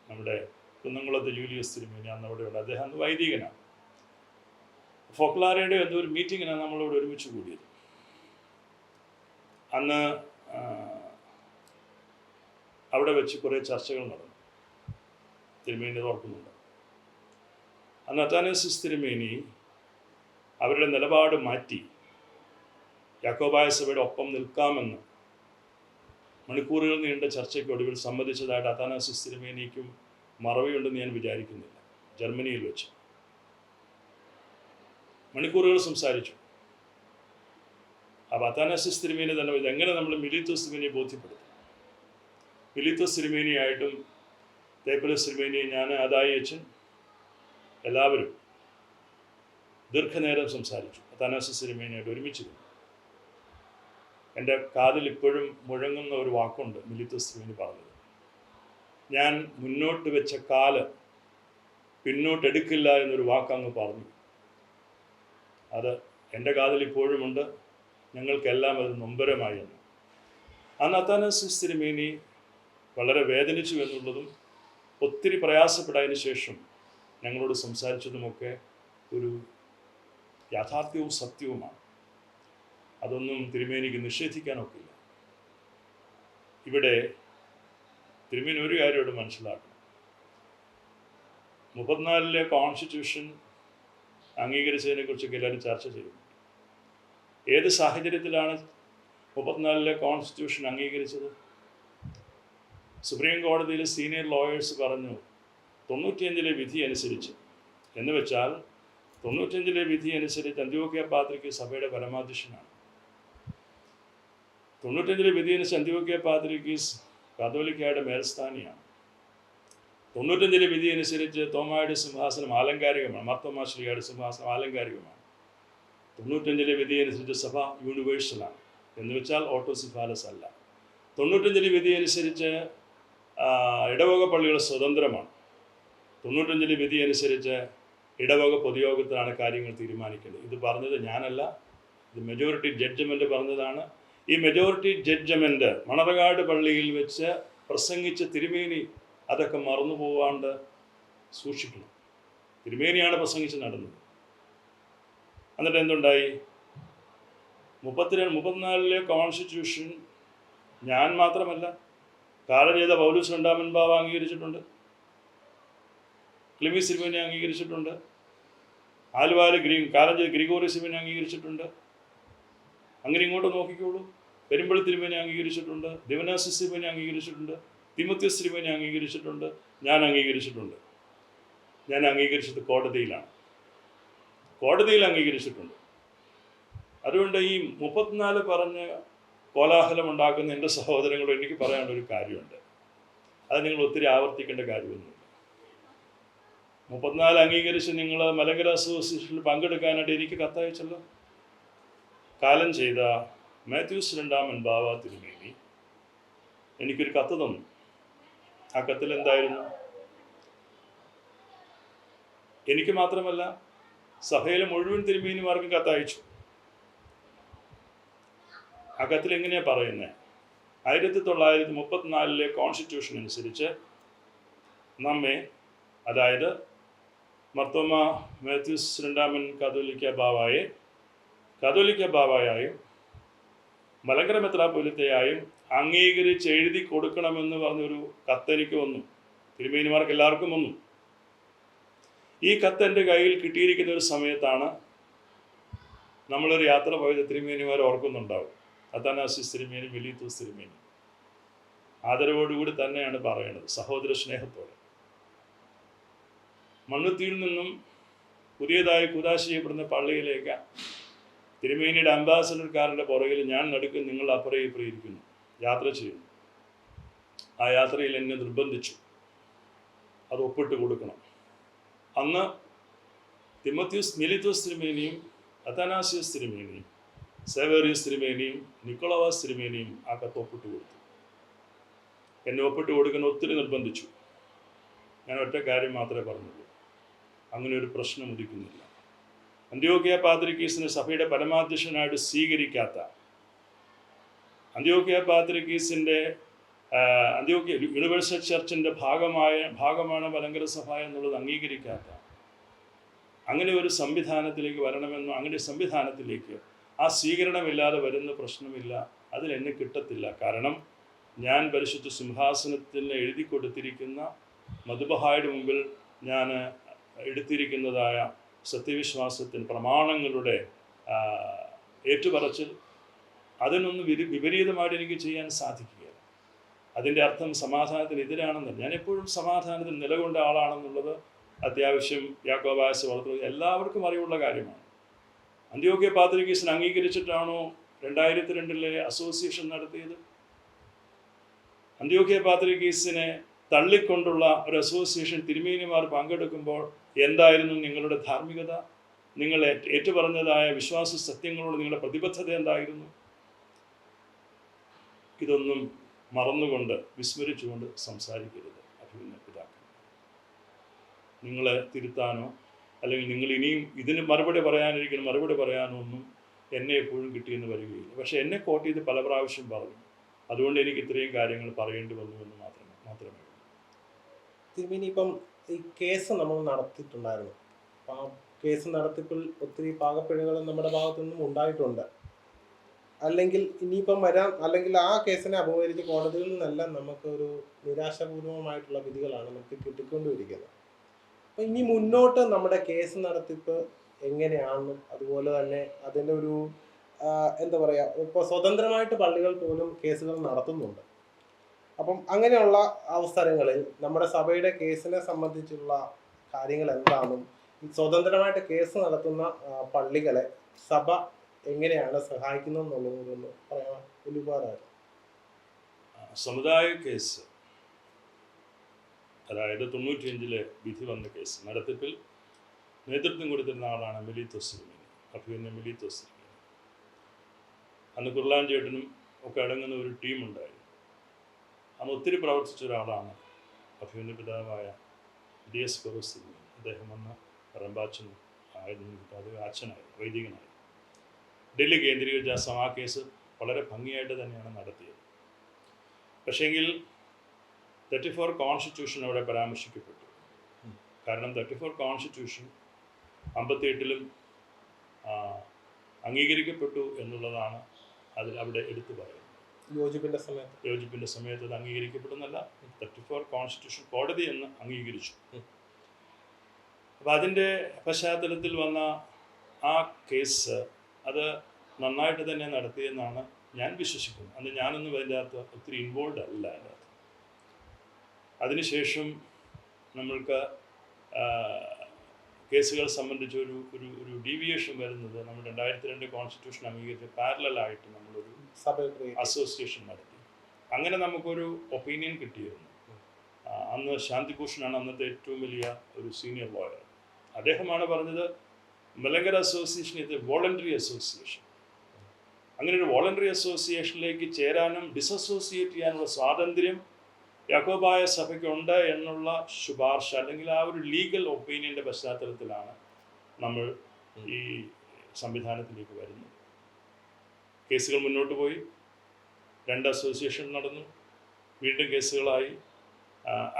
നമ്മുടെ കുന്നംകുളത്തെ യൂലിയൂസ് തിരുമേനി അന്ന് അവിടെ ഉണ്ട്. അദ്ദേഹം അന്ന് വൈദികനാണ്. ഫോക്ലാരയുടെ എന്തോ ഒരു മീറ്റിങ്ങിനാണ് നമ്മളിവിടെ ഒരുമിച്ച് കൂടിയത്. അന്ന് അവിടെ വെച്ച് കുറേ ചർച്ചകൾ നടന്നു. തിരുമേനി ഓർക്കുന്നുണ്ട്. അന്ന് അത്താനാസ്യോസ് തിരുമേനി അവരുടെ നിലപാട് മാറ്റി യാക്കോബായ സഭയുടെ ഒപ്പം നിൽക്കാമെന്ന് മണിക്കൂറുകൾ നീണ്ട ചർച്ചയ്ക്ക് ഒടുവിൽ സമ്മതിച്ചതായിട്ട് അത്താനാസ്യോസ് തിരുമേനിക്കും മറവിയുണ്ടെന്ന് ഞാൻ വിചാരിക്കുന്നില്ല. ജർമ്മനിയിൽ വെച്ച് മണിക്കൂറുകൾ സംസാരിച്ചു. അപ്പോൾ അത്താനാസ്യോസ് തിരുമേനി തന്നെ ഇതെങ്ങനെ നമ്മൾ മിലീത്തോസ് തിരുമേനിയെ ബോധ്യപ്പെടുത്തും. മിലീത്തോസ് തിരുമേനിയായിട്ടും തേപ്പലോസ് തിരുമേനിയും ഞാൻ, അതായച്ചൻ, എല്ലാവരും ദീർഘനേരം സംസാരിച്ചു. അത്താനാസ്യോസ് തിരുമേനിയായിട്ട് ഒരുമിച്ചിരുന്നു. എൻ്റെ കാതിൽ ഇപ്പോഴും മുഴങ്ങുന്ന ഒരു വാക്കുണ്ട് മിലീത്തോസ് തിരുമേനി പറഞ്ഞത്. ഞാൻ മുന്നോട്ട് വെച്ച കാല് പിന്നോട്ടെടുക്കില്ല എന്നൊരു വാക്കങ്ങ് പറഞ്ഞു. അത് എൻ്റെ കാതിൽ ഇപ്പോഴുമുണ്ട്. ഞങ്ങൾക്കെല്ലാം അത് നൊമ്പരമായി എന്ന്. അന്ന് അത്താനാസ്യോസ് തിരുമേനി വളരെ വേദനിച്ചു എന്നുള്ളതും ഒത്തിരി പ്രയാസപ്പെട്ടതിന് ശേഷം ഞങ്ങളോട് സംസാരിച്ചതുമൊക്കെ ഒരു യാഥാർത്ഥ്യവും സത്യവുമാണ്. അതൊന്നും തിരുമേനിക്ക് നിഷേധിക്കാനൊക്കില്ല. ഇവിടെ തിരുമേനി ഒരു കാര്യമോട് മനസ്സിലാക്കണം. 34-ലെ കോൺസ്റ്റിറ്റ്യൂഷൻ അംഗീകരിച്ചതിനെക്കുറിച്ചൊക്കെ എല്ലാവരും ചർച്ച ചെയ്യുന്നു. ഏത് സാഹചര്യത്തിലാണ് 34-ലെ കോൺസ്റ്റിറ്റ്യൂഷൻ അംഗീകരിച്ചത്? സുപ്രീം കോടതിയിൽ സീനിയർ ലോയേഴ്സ് പറഞ്ഞു 95-ലെ വിധി അനുസരിച്ച്, എന്ന് വെച്ചാൽ 95-ലെ വിധി അനുസരിച്ച് അന്ത്യോക്യ പാത്രികീസ് സഭയുടെ പരമാധ്യക്ഷനാണ്. 95-ലെ വിധി അനുസരിച്ച് അന്ത്യോക്യ പാത്രികീസ് കാതോലിക്കയുടെ മേൽസ്ഥാനിയാണ്. 95 വിധി അനുസരിച്ച് തോമായുടെ സിംഹാസനം ആലങ്കാരികമാണ്, മാർത്തോമാ ശ്ലീഹയുടെ സിംഹാസനം ആലങ്കാരികമാണ്. 95 വിധി അനുസരിച്ച് സഭ യൂണിവേഴ്സലാണ്, എന്ന് വെച്ചാൽ ഓട്ടോസിഫാലസ് അല്ല. 95 വിധി അനുസരിച്ച് ഇടവക പള്ളികൾ സ്വതന്ത്രമാണ്. 95 വിധി അനുസരിച്ച് ഇടവക പൊതുയോഗത്തിലാണ് കാര്യങ്ങൾ തീരുമാനിക്കേണ്ടത്. ഇത് പറഞ്ഞത് ഞാനല്ല, ഇത് മെജോറിറ്റി ജഡ്ജ്മെൻറ്റ് പറഞ്ഞതാണ്. ഈ മെജോറിറ്റി ജഡ്ജ്മെൻറ്റ് മണർകാട് പള്ളിയിൽ വെച്ച് പ്രസംഗിച്ച തിരുമേനി അതൊക്കെ മറന്നു പോവാണ്ട് സൂക്ഷിക്കണം. തിരുമേനിയാണ് പ്രസംഗിച്ച് നടന്നത്. എന്നിട്ട് എന്തുണ്ടായി? 34 കോൺസ്റ്റിറ്റ്യൂഷൻ ഞാൻ മാത്രമല്ല, കാലം ചെയ്ത പൗലൂസ് രണ്ടാമൻ ബാവ അംഗീകരിച്ചിട്ടുണ്ട്, ക്ലിമീസ് തിരുമേനി അംഗീകരിച്ചിട്ടുണ്ട്, ആലുവാല് കാലം ചെയ്ത ഗ്രിഗോറിയസ് തിരുമേനി അംഗീകരിച്ചിട്ടുണ്ട്. അങ്ങനെ ഇങ്ങോട്ട് നോക്കിക്കോളൂ. പെരുമ്പള്ളി തിരുമേനി അംഗീകരിച്ചിട്ടുണ്ട്, ദിവനാസിസ് തിരുമേനി അംഗീകരിച്ചിട്ടുണ്ട്, തിമോത്തിയോസ് തിരുമേനി അംഗീകരിച്ചിട്ടുണ്ട്, ഞാൻ അംഗീകരിച്ചിട്ടുണ്ട്. ഞാൻ അംഗീകരിച്ചത് കോടതിയിലാണ്, കോടതിയിൽ അംഗീകരിച്ചിട്ടുണ്ട്. അതുകൊണ്ട് ഈ 34 പറഞ്ഞ് കോലാഹലം ഉണ്ടാക്കുന്ന എൻ്റെ സഹോദരങ്ങളോട് എനിക്ക് പറയാനുള്ളൊരു കാര്യമുണ്ട്. അത് നിങ്ങൾ ഒത്തിരി ആവർത്തിക്കേണ്ട കാര്യമൊന്നുമില്ല. 34 അംഗീകരിച്ച് നിങ്ങൾ മലങ്കര അസോസിയേഷനിൽ പങ്കെടുക്കാനായിട്ട് എനിക്ക് കത്തയച്ചല്ലോ. കാലം ചെയ്ത മാത്യൂസ് രണ്ടാമൻ ബാവ തിരുമേനി എനിക്കൊരു കത്ത് തന്നു. ആ കത്തിൽ എന്തായിരുന്നു? എനിക്ക് മാത്രമല്ല, സഭയിലെ മുഴുവൻ തിരുമേനിമാർക്കും കത്തയച്ചു. ആ കത്തിൽ എങ്ങനെയാണ് പറയുന്നത്? 1934 കോൺസ്റ്റിറ്റ്യൂഷൻ അനുസരിച്ച് നമ്മെ, അതായത് മർത്തോമ മാത്യൂസ് രണ്ടാമൻ കാതോലിക്ക ബാവായായും മലങ്കര മെത്രാപ്പൊലീത്തയായും അംഗീകരിച്ച് എഴുതി കൊടുക്കണമെന്ന് പറഞ്ഞൊരു കത്തെനിക്ക് വന്നു. തിരുമേനിമാർക്ക് എല്ലാവർക്കും വന്നു. ഈ കത്ത് എൻ്റെ കയ്യിൽ കിട്ടിയിരിക്കുന്ന ഒരു സമയത്താണ് നമ്മളൊരു യാത്ര പോയത്. തിരുമേനിമാർ ഓർക്കുന്നുണ്ടാവും. അത്താനാസിസ് തിരുമേനി, മെലീത്തോസ് തിരുമേനി. ആദരവോടുകൂടി തന്നെയാണ് പറയണത്, സഹോദര സ്നേഹത്തോടെ. മണ്ണുത്തിയിൽ നിന്നും പുതിയതായി കുദാശ ചെയ്യപ്പെടുന്ന പള്ളിയിലേക്ക് തിരുമേനിയുടെ അംബാസഡർ കാറിൻ്റെ പുറകിൽ ഞാൻ നടുക്കും, നിങ്ങൾ അപ്പുറം ഇപ്പുറം ഇരിക്കുന്നു, യാത്ര ചെയ്യുന്നു. ആ യാത്രയിൽ എന്നെ നിർബന്ധിച്ചു അത് ഒപ്പിട്ട് കൊടുക്കണം. അന്ന് മെലീത്തോസ് തിരുമേനിയും അത്താനാസിയസ് തിരുമേനിയും സേവേറിയസ് തിരുമേനിയും നിക്കോളവാസ് തിരുമേനിയും ആ കത്ത് ഒപ്പിട്ട് കൊടുത്തു. എന്നെ ഒപ്പിട്ട് കൊടുക്കാൻ ഒത്തിരി നിർബന്ധിച്ചു. ഞാൻ ഒറ്റ കാര്യം മാത്രമേ പറഞ്ഞുള്ളൂ, അങ്ങനെ ഒരു പ്രശ്നം ഉദിക്കുന്നില്ല. അന്ത്യോക്യ പാത്രിക്കീസിനെ സഭയുടെ പരമാധ്യക്ഷനായിട്ട് സ്വീകരിക്കാത്ത, അന്ത്യോക്യ പാത്രിക്കീസിൻ്റെ അന്ത്യോക്യ യൂണിവേഴ്സൽ ചർച്ചിൻ്റെ ഭാഗമാണ് മലങ്കര സഭ എന്നുള്ളത് അംഗീകരിക്കാത്ത, അങ്ങനെ ഒരു സംവിധാനത്തിലേക്ക് വരണമെന്നോ, അങ്ങനെ സംവിധാനത്തിലേക്ക് ആ സ്വീകരണമില്ലാതെ വരുന്ന പ്രശ്നമില്ല. അതിൽ എന്നെ കിട്ടത്തില്ല. കാരണം ഞാൻ പരിശുദ്ധ സിംഹാസനത്തിന് എഴുതി കൊടുത്തിരിക്കുന്ന മധുബഹായുടെ മുമ്പിൽ ഞാൻ എടുത്തിരിക്കുന്നതായ സത്യവിശ്വാസത്തിന് പ്രമാണങ്ങളുടെ ഏറ്റുപറച്ചിൽ, അതിനൊന്നും വിപരീതമായിട്ട് എനിക്ക് ചെയ്യാൻ സാധിക്കുകയില്ല. അതിൻ്റെ അർത്ഥം സമാധാനത്തിനെതിരാണെന്നല്ല. ഞാൻ എപ്പോഴും സമാധാനത്തിന് നിലകൊണ്ട ആളാണെന്നുള്ളത് അത്യാവശ്യം യാക്കോബായ വളർത്തുന്നത് എല്ലാവർക്കും അറിവുള്ള കാര്യമാണ്. അന്ത്യോക്യ പാത്രിക്കീസിനെ അംഗീകരിച്ചിട്ടാണോ 2002 അസോസിയേഷൻ നടത്തിയത്? അന്ത്യോക്യ പാത്രിക്കീസിനെ തള്ളിക്കൊണ്ടുള്ള ഒരു അസോസിയേഷൻ തിരുമേനിമാർ പങ്കെടുക്കുമ്പോൾ എന്തായിരുന്നു നിങ്ങളുടെ ധാർമ്മികത? നിങ്ങൾ ഏറ്റുപറഞ്ഞതായ വിശ്വാസ സത്യങ്ങളോട് നിങ്ങളുടെ പ്രതിബദ്ധത എന്തായിരുന്നു? ഇതൊന്നും മറന്നുകൊണ്ട്, വിസ്മരിച്ചുകൊണ്ട് സംസാരിക്കരുത് അഭിമന്യ പിതാക്കൾ. നിങ്ങളെ തിരുത്താനോ അല്ലെങ്കിൽ നിങ്ങൾ ഇനിയും ഇതിന് മറുപടി പറയാനോ ഒന്നും എന്നെ എപ്പോഴും കിട്ടിയെന്ന് വരികയില്ല. പക്ഷെ എന്നെ കോട്ട് ചെയ്ത് പല പ്രാവശ്യം പറഞ്ഞു. അതുകൊണ്ട് എനിക്ക് ഇത്രയും കാര്യങ്ങൾ പറയേണ്ടി വന്നു എന്ന് മാത്രമേ. തിരുമേനി, ഇപ്പം ഈ കേസ് നമ്മൾ നടത്തിയിട്ടുണ്ടായിരുന്നു. അപ്പം ആ കേസ് നടത്തിപ്പിൽ ഒത്തിരി പാകപ്പിഴകൾ നമ്മുടെ ഭാഗത്തു നിന്നും ഉണ്ടായിട്ടുണ്ട്. അല്ലെങ്കിൽ ഇനിയിപ്പം അല്ലെങ്കിൽ ആ കേസിനെ അപകരിച്ച് കോടതികളിൽ നിന്നെല്ലാം നമുക്കൊരു നിരാശാപൂർവമായിട്ടുള്ള വിധികളാണ് നമുക്ക് കിട്ടിക്കൊണ്ടിരിക്കുന്നത്. അപ്പം ഇനി മുന്നോട്ട് നമ്മുടെ കേസ് നടത്തിപ്പ് എങ്ങനെയാണെന്നും, അതുപോലെ തന്നെ അതിൻ്റെ ഒരു എന്താ പറയുക, ഇപ്പോൾ സ്വതന്ത്രമായിട്ട് പള്ളികൾ പോലും കേസുകൾ നടത്തുന്നുണ്ട്. അപ്പം അങ്ങനെയുള്ള അവസരങ്ങളിൽ നമ്മുടെ സഭയുടെ കേസിനെ സംബന്ധിച്ചുള്ള കാര്യങ്ങൾ എന്താണെന്നും, സ്വതന്ത്രമായിട്ട് കേസ് നടത്തുന്ന പള്ളികളെ സഭ എങ്ങനെയാണ് സഹായിക്കുന്നതെന്നുള്ളതൊന്ന് പറയാൻ വലിയ ഉപകാരമായിരുന്നു. സമുദായ കേസ് അതായത് 95 വിധി വന്ന കേസ് നടത്തിപ്പിൽ നേതൃത്വം കൊടുത്തിരുന്ന ആളാണ് മെലീത്തോസ് തിരുമേനി, അഭിമന്യ മെലീത്തോസ് തിരുമേനി. അന്ന് കുർലാൻ ചേട്ടനും ഒക്കെ അടങ്ങുന്ന ഒരു ടീമുണ്ടായിരുന്നു. അന്ന് ഒത്തിരി പ്രവർത്തിച്ച ഒരാളാണ് അഭിമന്യ പിതാവായ ദിയസ്കോറോസ് തിരുമേനി. അദ്ദേഹം അന്ന് റമ്പാച്ചൻ ആയിരുന്നു, അത് അച്ഛനായി, വൈദികനായി. ഡൽഹി കേന്ദ്രീകരിച്ച ആ കേസ് വളരെ ഭംഗിയായിട്ട് തന്നെയാണ് നടത്തിയത്. പക്ഷേങ്കിൽ 34 കോൺസ്റ്റിറ്റ്യൂഷൻ അവിടെ പരാമർശിക്കപ്പെട്ടു. കാരണം 34 കോൺസ്റ്റിറ്റ്യൂഷൻ 58-ലും അംഗീകരിക്കപ്പെട്ടു എന്നുള്ളതാണ് അവിടെ എടുത്തു പറയുന്നത്. യോജിപ്പിൻ്റെ സമയത്ത് അത് അംഗീകരിക്കപ്പെടുന്നല്ല, 34 കോൺസ്റ്റിറ്റ്യൂഷൻ കോടതി എന്ന് അംഗീകരിച്ചു. അപ്പം അതിൻ്റെ പശ്ചാത്തലത്തിൽ വന്ന ആ കേസ് അത് നന്നായിട്ട് തന്നെ നടത്തിയെന്നാണ് ഞാൻ വിശ്വസിക്കുന്നത്. അന്ന് ഞാനൊന്നും അതിൻ്റെ അകത്ത് ഒത്തിരി ഇൻവോൾവ് അല്ല. അതിൻ്റെ അകത്ത് അതിനുശേഷം നമ്മൾക്ക് കേസുകൾ സംബന്ധിച്ച് ഒരു ഒരു ഒരു ഡീവിയേഷൻ വരുന്നത് നമ്മൾ 2002 കോൺസ്റ്റിറ്റ്യൂഷൻ അംഗീകരിച്ച് പാരലായിട്ട് നമ്മളൊരു അസോസിയേഷൻ നടത്തി. അങ്ങനെ നമുക്കൊരു ഒപ്പീനിയൻ കിട്ടിയിരുന്നു. അന്ന് ശാന്തിഭൂഷണാണ് അന്നത്തെ ഏറ്റവും വലിയ ഒരു സീനിയർ ലോയർ. അദ്ദേഹമാണ് പറഞ്ഞത് മലങ്കര അസോസിയേഷൻ ഇത് വോളണ്ടറി അസോസിയേഷൻ. അങ്ങനെ ഒരു വോളണ്ടറി അസോസിയേഷനിലേക്ക് ചേരാനും ഡിസസോസിയേറ്റ് ചെയ്യാനുള്ള സ്വാതന്ത്ര്യം യാക്കോബായ സഭയ്ക്കുണ്ട് എന്നുള്ള ശുപാർശ അല്ലെങ്കിൽ ആ ഒരു ലീഗൽ ഒപ്പീനിയൻ്റെ പശ്ചാത്തലത്തിലാണ് നമ്മൾ ഈ സംവിധാനത്തിലേക്ക് വരുന്നത്. കേസുകൾ മുന്നോട്ട് പോയി, 2 അസോസിയേഷൻ നടന്നു, വീണ്ടും കേസുകളായി.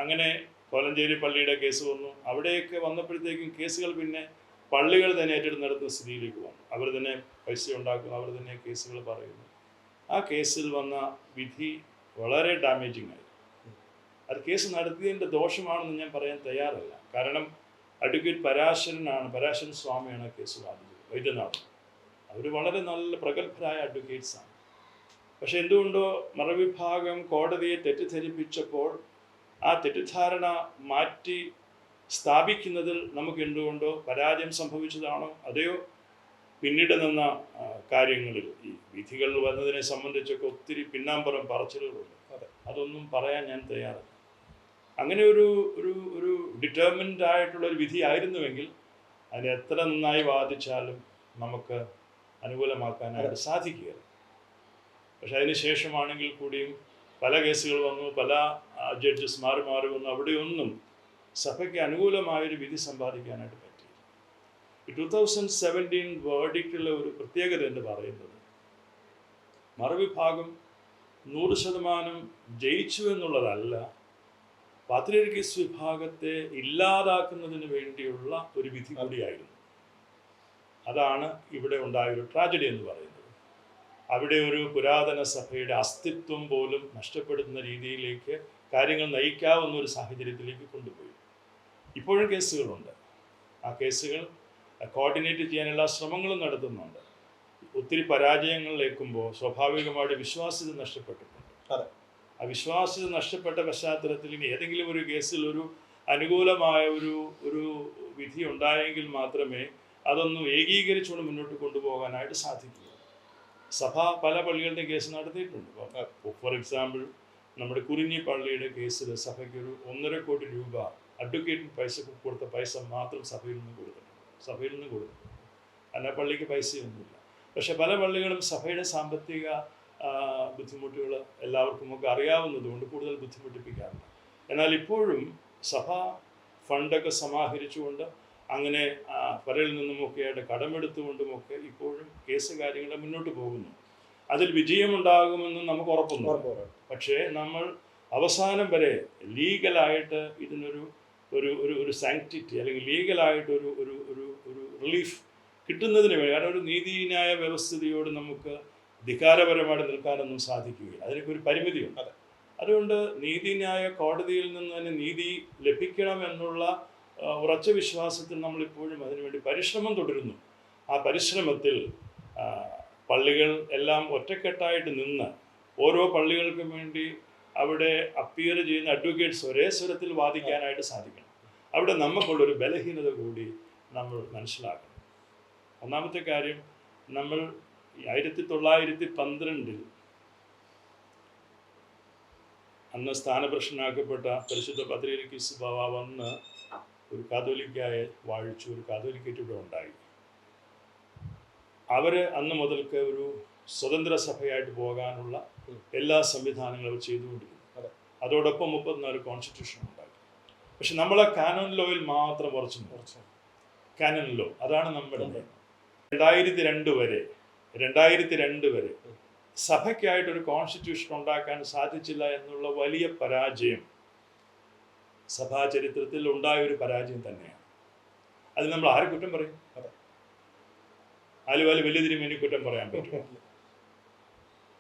അങ്ങനെ കോലഞ്ചേരി പള്ളിയുടെ കേസ് വന്നു. അവിടെയൊക്കെ വന്നപ്പോഴത്തേക്കും കേസുകൾ പിന്നെ പള്ളികൾ തന്നെ ഏറ്റെടുത്ത് നടത്തുന്ന സ്ഥിതിയിലേക്ക് വന്നു. അവർ തന്നെ പൈസ ഉണ്ടാക്കുന്നു, അവർ തന്നെ കേസുകൾ പറയുന്നു. ആ കേസിൽ വന്ന വിധി വളരെ ഡാമേജിങ് ആയി. അത് കേസ് നടത്തിയതിൻ്റെ ദോഷമാണെന്ന് ഞാൻ പറയാൻ തയ്യാറല്ല. കാരണം അഡ്വക്കേറ്റ് പരാശരൻ സ്വാമിയാണ് കേസ് വാദിച്ചത്, വൈദ്യനാഥൻ. അവർ വളരെ നല്ല പ്രഗത്ഭരായ അഡ്വക്കേറ്റ്സാണ്. പക്ഷെ എന്തുകൊണ്ടോ മറുവിഭാഗം കോടതിയെ തെറ്റിദ്ധരിപ്പിച്ചപ്പോൾ ആ തെറ്റിദ്ധാരണ മാറ്റി സ്ഥാപിക്കുന്നതിൽ നമുക്ക് എന്തുകൊണ്ടോ പരാജയം സംഭവിച്ചതാണോ അതെയോ പിന്നീട് നിന്ന കാര്യങ്ങളിൽ ഈ വിധികൾ വന്നതിനെ സംബന്ധിച്ചൊക്കെ ഒത്തിരി പിന്നാമ്പുറം പറച്ചിലുകളുണ്ട്. അതൊന്നും പറയാൻ ഞാൻ തയ്യാറല്ല. അങ്ങനെ ഒരു ഒരു ഒരു ഡിറ്റർമിൻഡ് ആയിട്ടുള്ളൊരു വിധി ആയിരുന്നുവെങ്കിൽ അതിനെ എത്ര നന്നായി വാദിച്ചാലും നമുക്ക് അനുകൂലമാക്കാനായിട്ട് സാധിക്കുകയില്ല. പക്ഷെ അതിന് ശേഷമാണെങ്കിൽ കൂടിയും പല കേസുകൾ വന്നു, പല ജഡ്ജസ് മാറി വന്നു. അവിടെയൊന്നും സഭയ്ക്ക് അനുകൂലമായൊരു വിധി സമ്പാദിക്കാനായിട്ട് പറ്റി. ഈ 2017 വേർഡിക്റ്റിലെ ഒരു പ്രത്യേകത എന്ന് പറയുന്നത് മറുവിഭാഗം 100% ജയിച്ചു എന്നുള്ളതല്ല, പാത്രിയർക്കീസ് വിഭാഗത്തെ ഇല്ലാതാക്കുന്നതിന് വേണ്ടിയുള്ള ഒരു വിധി കൂടിയായിരുന്നു. അതാണ് ഇവിടെ ഉണ്ടായൊരു ട്രാജഡി എന്ന് പറയുന്നത്. അവിടെ ഒരു പുരാതന സഭയുടെ അസ്തിത്വം പോലും നഷ്ടപ്പെടുന്ന രീതിയിലേക്ക് കാര്യങ്ങൾ നയിക്കാവുന്ന ഒരു സാഹചര്യത്തിലേക്ക് കൊണ്ടുപോയി. ഇപ്പോഴും കേസുകളുണ്ട്. ആ കേസുകൾ കോർഡിനേറ്റ് ചെയ്യാനുള്ള ശ്രമങ്ങളും നടത്തുന്നുണ്ട്. ഒത്തിരി പരാജയങ്ങളിലേക്കുമ്പോൾ സ്വാഭാവികമായിട്ട് വിശ്വാസ്യത നഷ്ടപ്പെട്ടിട്ടുണ്ട്. ആ വിശ്വാസ്യത നഷ്ടപ്പെട്ട പശ്ചാത്തലത്തിൽ ഇനി ഏതെങ്കിലും ഒരു കേസിൽ ഒരു അനുകൂലമായ ഒരു വിധി ഉണ്ടായെങ്കിൽ മാത്രമേ അതൊന്നും ഏകീകരിച്ചുകൊണ്ട് മുന്നോട്ട് കൊണ്ടുപോകാനായിട്ട് സാധിക്കൂ. സഭ പല പള്ളികളുടെയും കേസ് നടത്തിയിട്ടുണ്ട്. ഫോർ എക്സാമ്പിൾ നമ്മുടെ കുറിഞ്ഞി പള്ളിയുടെ കേസിൽ സഭയ്ക്ക് ഒരു 1.5 കോടി രൂപ അഡ്വക്കേറ്റിന് കൊടുത്ത പൈസ മാത്രം സഭയിൽ നിന്ന് കൊടുത്തിട്ടുണ്ട്. അല്ല പള്ളിക്ക് പൈസയൊന്നുമില്ല. പക്ഷെ പല പള്ളികളും സഭയുടെ സാമ്പത്തിക ബുദ്ധിമുട്ടുകൾ എല്ലാവർക്കുമൊക്കെ അറിയാവുന്നതുകൊണ്ട് കൂടുതൽ ബുദ്ധിമുട്ടിപ്പിക്കാറില്ല. എന്നാൽ ഇപ്പോഴും സഭ ഫണ്ടൊക്കെ സമാഹരിച്ചുകൊണ്ട് അങ്ങനെ പലരിൽ നിന്നുമൊക്കെയായിട്ട് കടമെടുത്തുകൊണ്ടുമൊക്കെ ഇപ്പോഴും കേസ് കാര്യങ്ങൾ മുന്നോട്ട് പോകുന്നു. അതിൽ വിജയമുണ്ടാകുമെന്ന് നമുക്ക് ഉറപ്പൊന്നും. പക്ഷേ നമ്മൾ അവസാനം വരെ ലീഗലായിട്ട് ഇതിനൊരു ഒരു ഒരു ഒരു സാങ്ക്ടിറ്റി അല്ലെങ്കിൽ ലീഗലായിട്ട് ഒരു ഒരു ഒരു ഒരു റിലീഫ് കിട്ടുന്നതിന് വേണ്ടി, കാരണം ഒരു നീതിന്യായ വ്യവസ്ഥിതിയോട് നമുക്ക് ധികാരപരമായിട്ട് നിൽക്കാനൊന്നും സാധിക്കുകയില്ല. അതിനൊക്കെ ഒരു പരിമിതിയുണ്ട്. അതുകൊണ്ട് നീതിന്യായ കോടതിയിൽ നിന്ന് തന്നെ നീതി ലഭിക്കണമെന്നുള്ള ഉറച്ച വിശ്വാസത്തിൽ നമ്മളിപ്പോഴും അതിനുവേണ്ടി പരിശ്രമം തുടരുന്നു. ആ പരിശ്രമത്തിൽ പള്ളികൾ എല്ലാം ഒറ്റക്കെട്ടായിട്ട് നിന്ന് ഓരോ പള്ളികൾക്കും വേണ്ടി അവിടെ അപ്പിയർ ചെയ്യുന്ന അഡ്വക്കേറ്റ്സ് ഒരേ സ്വരത്തിൽ വാദിക്കാനായിട്ട് സാധിക്കണം. അവിടെ നമുക്കുള്ളൊരു ബലഹീനത കൂടി നമ്മൾ മനസ്സിലാക്കണം. ഒന്നാമത്തെ കാര്യം, നമ്മൾ 1912 അന്ന് സ്ഥാനഭ്രഷ്ടനാക്കപ്പെട്ട പരിശുദ്ധ പത്രീരിക്കിസ് ബാവ വന്ന് ഒരു കാതോലിക്കായെ വാഴിച്ചു, ഒരു കാതോലിക്കേറ്റ് ഇവിടെ ഉണ്ടായി. അവർ അന്ന് മുതൽക്ക് ഒരു സ്വതന്ത്ര സഭയായിട്ട് പോകാനുള്ള എല്ലാ സംവിധാനങ്ങളും അവർ ചെയ്തുകൊണ്ടിരുന്നു. അതോടൊപ്പം 34 കോൺസ്റ്റിറ്റ്യൂഷൻ ഉണ്ടാക്കി. പക്ഷെ നമ്മളെ കാനോൻ ലോയിൽ മാത്രം കുറച്ച് കാനോൻ ലോ, അതാണ് നമ്മുടെ 2002 വരെ സഭയ്ക്കായിട്ടൊരു കോൺസ്റ്റിറ്റ്യൂഷൻ ഉണ്ടാക്കാൻ സാധിച്ചില്ല എന്നുള്ള വലിയ പരാജയം സഭാ ചരിത്രത്തിൽ ഉണ്ടായ ഒരു പരാജയം തന്നെയാണ്. അത് നമ്മൾ ആരെ കുറ്റം പറയും? ആലുവാല് വലിയ തിരുമേനി കുറ്റം പറയാൻ പറ്റും?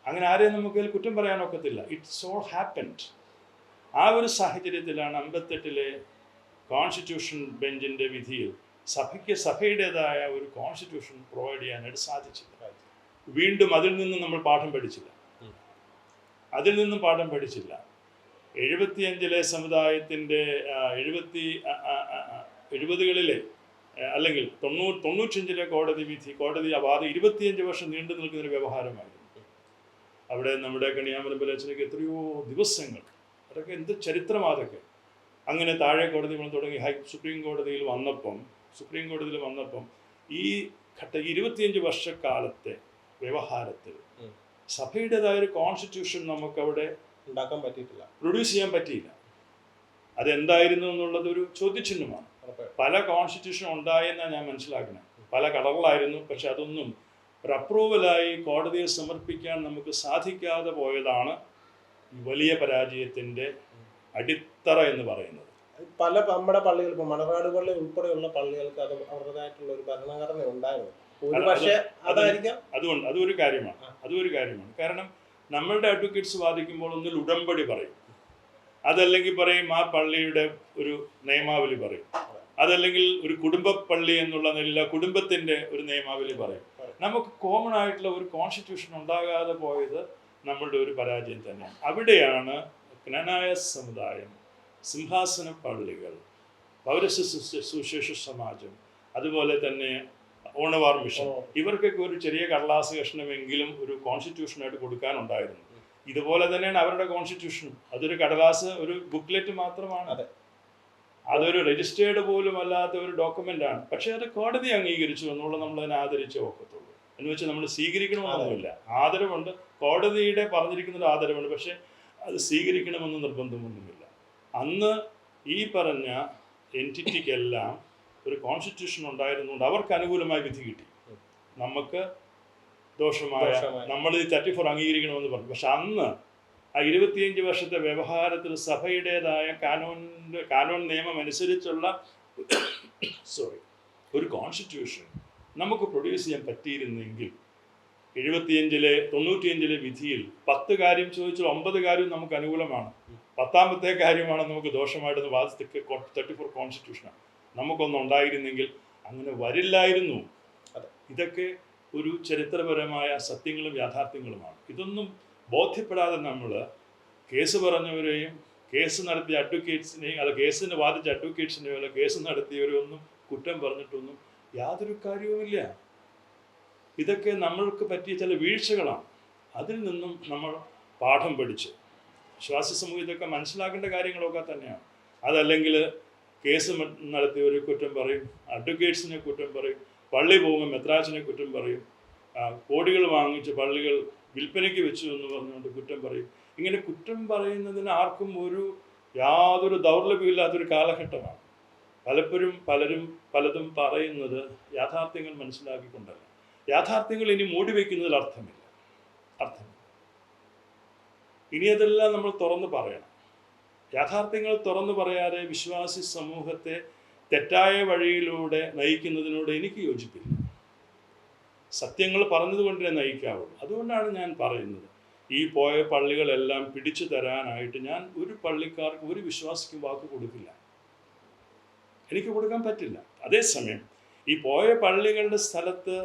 അങ്ങനെ ആരെയും നമുക്ക് കുറ്റം പറയാനൊക്കത്തില്ല. It's all happened. ആ ഒരു സാഹചര്യത്തിലാണ് 58 കോൺസ്റ്റിറ്റ്യൂഷൻ ബെഞ്ചിന്റെ വിധിയിൽ സഭയ്ക്ക് സഭയുടേതായ ഒരു കോൺസ്റ്റിറ്റ്യൂഷൻ പ്രൊവൈഡ് ചെയ്യാനായിട്ട് സാധിച്ചില്ല. വീണ്ടും അതിൽ നിന്നും നമ്മൾ പാഠം പഠിച്ചില്ല. 75 സമുദായത്തിൻ്റെ 70കളിലെ അല്ലെങ്കിൽ 95 കോടതി വിധി, കോടതി വാദം 25 വർഷം നീണ്ടു നിൽക്കുന്നൊരു വ്യവഹാരമായിരുന്നു. അവിടെ നമ്മുടെ കണിയാമലമ്പല അച്ഛനൊക്കെ എത്രയോ ദിവസങ്ങൾ, അതൊക്കെ എന്ത് ചരിത്രമാണ് അതൊക്കെ. അങ്ങനെ താഴെ കോടതി തുടങ്ങി സുപ്രീം കോടതിയിൽ വന്നപ്പം ഈ 25 വർഷക്കാലത്തെ വ്യവഹാരത്തിൽ സഭയുടേതായ ഒരു കോൺസ്റ്റിറ്റ്യൂഷൻ നമുക്കവിടെ ഉണ്ടാക്കാൻ പറ്റിയിട്ടില്ല, പ്രൊഡ്യൂസ് ചെയ്യാൻ പറ്റിയില്ല. അതെന്തായിരുന്നു എന്നുള്ളത് ഒരു ചോദ്യചിഹ്നമാണ്. പല കോൺസ്റ്റിറ്റ്യൂഷൻ ഉണ്ടായെന്നാണ് ഞാൻ മനസ്സിലാക്കുന്നത്. പല കളറിലായിരുന്നു. പക്ഷെ അതൊന്നും ഒരു അപ്രൂവലായി കോടതിയിൽ സമർപ്പിക്കാൻ നമുക്ക് സാധിക്കാതെ പോയതാണ് ഈ വലിയ പരാജയത്തിൻ്റെ അടിത്തറ എന്ന് പറയുന്നത്. പല നമ്മുടെ പള്ളികൾ, ഇപ്പോൾ മണർകാട് പള്ളി ഉൾപ്പെടെയുള്ള പള്ളികൾക്ക് അത് അവരുടേതായിട്ടുള്ള ഒരു ഭരണഘടന ഉണ്ടായിരുന്നു. അതുകൊണ്ട് അതൊരു കാര്യമാണ്. കാരണം നമ്മളുടെ അഡ്വക്കേറ്റ്സ് വാദിക്കുമ്പോൾ ഒന്നിൽ ഉടമ്പടി പറയും, അതല്ലെങ്കിൽ പറയും ആ പള്ളിയുടെ ഒരു നിയമാവലി പറയും, അതല്ലെങ്കിൽ ഒരു കുടുംബ പള്ളി എന്നുള്ള നിലയിൽ കുടുംബത്തിന്റെ ഒരു നിയമാവലി പറയും. നമുക്ക് കോമൺ ആയിട്ടുള്ള ഒരു കോൺസ്റ്റിറ്റ്യൂഷൻ ഉണ്ടാകാതെ പോയത് നമ്മളുടെ ഒരു പരാജയം തന്നെയാണ്. അവിടെയാണ് ക്നാനായ സമുദായം, സിംഹാസന പള്ളികൾ, പൗരസ്ത്യ സുശേഷ സമാജം, അതുപോലെ തന്നെ ഓണവാർ മിഷൻ, ഇവർക്കൊക്കെ ഒരു ചെറിയ കടലാസ് കഷ്ണമെങ്കിലും ഒരു കോൺസ്റ്റിറ്റ്യൂഷനായിട്ട് കൊടുക്കാനുണ്ടായിരുന്നു. ഇതുപോലെ തന്നെയാണ് അവരുടെ കോൺസ്റ്റിറ്റ്യൂഷനും. അതൊരു കടലാസ്, ഒരു ബുക്ക്ലെറ്റ് മാത്രമാണ്. അതൊരു രജിസ്റ്റേർഡ് പോലും അല്ലാത്ത ഒരു ഡോക്യുമെന്റ് ആണ്. പക്ഷെ അത് കോടതി അംഗീകരിച്ചു എന്നുള്ളത് നമ്മൾ അതിനെ ആദരിച്ചേ ഒക്കത്തുള്ളൂ. എന്ന് വെച്ചാൽ നമ്മൾ സ്വീകരിക്കണമെന്നൊന്നുമില്ല. ആദരവുണ്ട്, കോടതിയുടെ പറഞ്ഞിരിക്കുന്നത് ആദരവുണ്ട്. പക്ഷെ അത് സ്വീകരിക്കണമെന്ന് നിർബന്ധമൊന്നുമില്ല. അന്ന് ഈ പറഞ്ഞ എൻറ്റിറ്റിക്കെല്ലാം ഒരു കോൺസ്റ്റിറ്റ്യൂഷൻ ഉണ്ടായിരുന്നുകൊണ്ട് അവർക്ക് അനുകൂലമായ വിധി കിട്ടി. നമുക്ക് ദോഷമായ നമ്മൾ ഈ 34 അംഗീകരിക്കണമെന്ന് പറഞ്ഞു. പക്ഷെ അന്ന് ആ 25 വർഷത്തെ വ്യവഹാരത്തിൽ സഭയുടേതായ കാനോൻ നിയമം അനുസരിച്ചുള്ള ഒരു കോൺസ്റ്റിറ്റ്യൂഷൻ നമുക്ക് പ്രൊഡ്യൂസ് ചെയ്യാൻ പറ്റിയിരുന്നെങ്കിൽ 95 വിധിയിൽ 10 കാര്യം ചോദിച്ചാൽ 9 കാര്യം നമുക്ക് അനുകൂലമാണ്. 10ാമത്തെ കാര്യമാണ് നമുക്ക് ദോഷമായിട്ടെന്ന് വാദിച്ചതൊക്കെ 34 കോൺസ്റ്റിറ്റ്യൂഷനാണ്. നമുക്കൊന്നും ഉണ്ടായിരുന്നെങ്കിൽ അങ്ങനെ വരില്ലായിരുന്നു. ഇതൊക്കെ ഒരു ചരിത്രപരമായ സത്യങ്ങളും യാഥാർത്ഥ്യങ്ങളുമാണ്. ഇതൊന്നും ബോധ്യപ്പെടാതെ നമ്മൾ കേസ് പറഞ്ഞവരെയും കേസ് നടത്തിയ അഡ്വക്കേറ്റ്സിനെയും അല്ല കേസിന് വാദിച്ച അഡ്വക്കേറ്റ്സിനെയോ അല്ല കേസ് നടത്തിയവരെയൊന്നും കുറ്റം പറഞ്ഞിട്ടൊന്നും യാതൊരു കാര്യവുമില്ല. ഇതൊക്കെ നമ്മൾക്ക് പറ്റിയ ചില വീഴ്ചകളാണ്. അതിൽ നിന്നും നമ്മൾ പാഠം പഠിച്ച് വിശ്വാസി സമൂഹം ഇതൊക്കെ മനസ്സിലാക്കേണ്ട കാര്യങ്ങളൊക്കെ തന്നെയാണ്. അതല്ലെങ്കിൽ കേസ് നടത്തിയവരെ കുറ്റം പറയും, അഡ്വക്കേറ്റ്സിനെ കുറ്റം പറയും, പള്ളി പോകുമ്പോൾ മെത്രാച്ചിനെ കുറ്റം പറയും, കോടികൾ വാങ്ങിച്ച് പള്ളികൾ വിൽപ്പനയ്ക്ക് വെച്ചു എന്ന് പറഞ്ഞുകൊണ്ട് കുറ്റം പറയും. ഇങ്ങനെ കുറ്റം പറയുന്നതിന് ആർക്കും യാതൊരു ദൗർലഭ്യമില്ലാത്തൊരു കാലഘട്ടമാണ്. പലരും പലതും പറയുന്നത് യാഥാർത്ഥ്യങ്ങൾ മനസ്സിലാക്കിക്കൊണ്ടല്ല. യാഥാർത്ഥ്യങ്ങൾ ഇനി മൂടി വയ്ക്കുന്നതിൽ അർത്ഥമില്ല. ഇനി അതെല്ലാം നമ്മൾ തുറന്നു പറയണം. യാഥാർത്ഥ്യങ്ങൾ തുറന്നു പറയാതെ വിശ്വാസി സമൂഹത്തെ തെറ്റായ വഴിയിലൂടെ നയിക്കുന്നതിനോട് എനിക്ക് യോജിപ്പില്ല. സത്യങ്ങൾ പറഞ്ഞതുകൊണ്ടേ നയിക്കാവുള്ളൂ. അതുകൊണ്ടാണ് ഞാൻ പറയുന്നത്, ഈ പോയ പള്ളികളെല്ലാം പിടിച്ചു തരാനായിട്ട് ഞാൻ ഒരു പള്ളിക്കാർക്ക് ഒരു വിശ്വാസിക്കും വാക്ക് കൊടുക്കില്ല. എനിക്ക് കൊടുക്കാൻ പറ്റില്ല. അതേസമയം ഈ പോയ പള്ളികളുടെ സ്ഥലത്ത്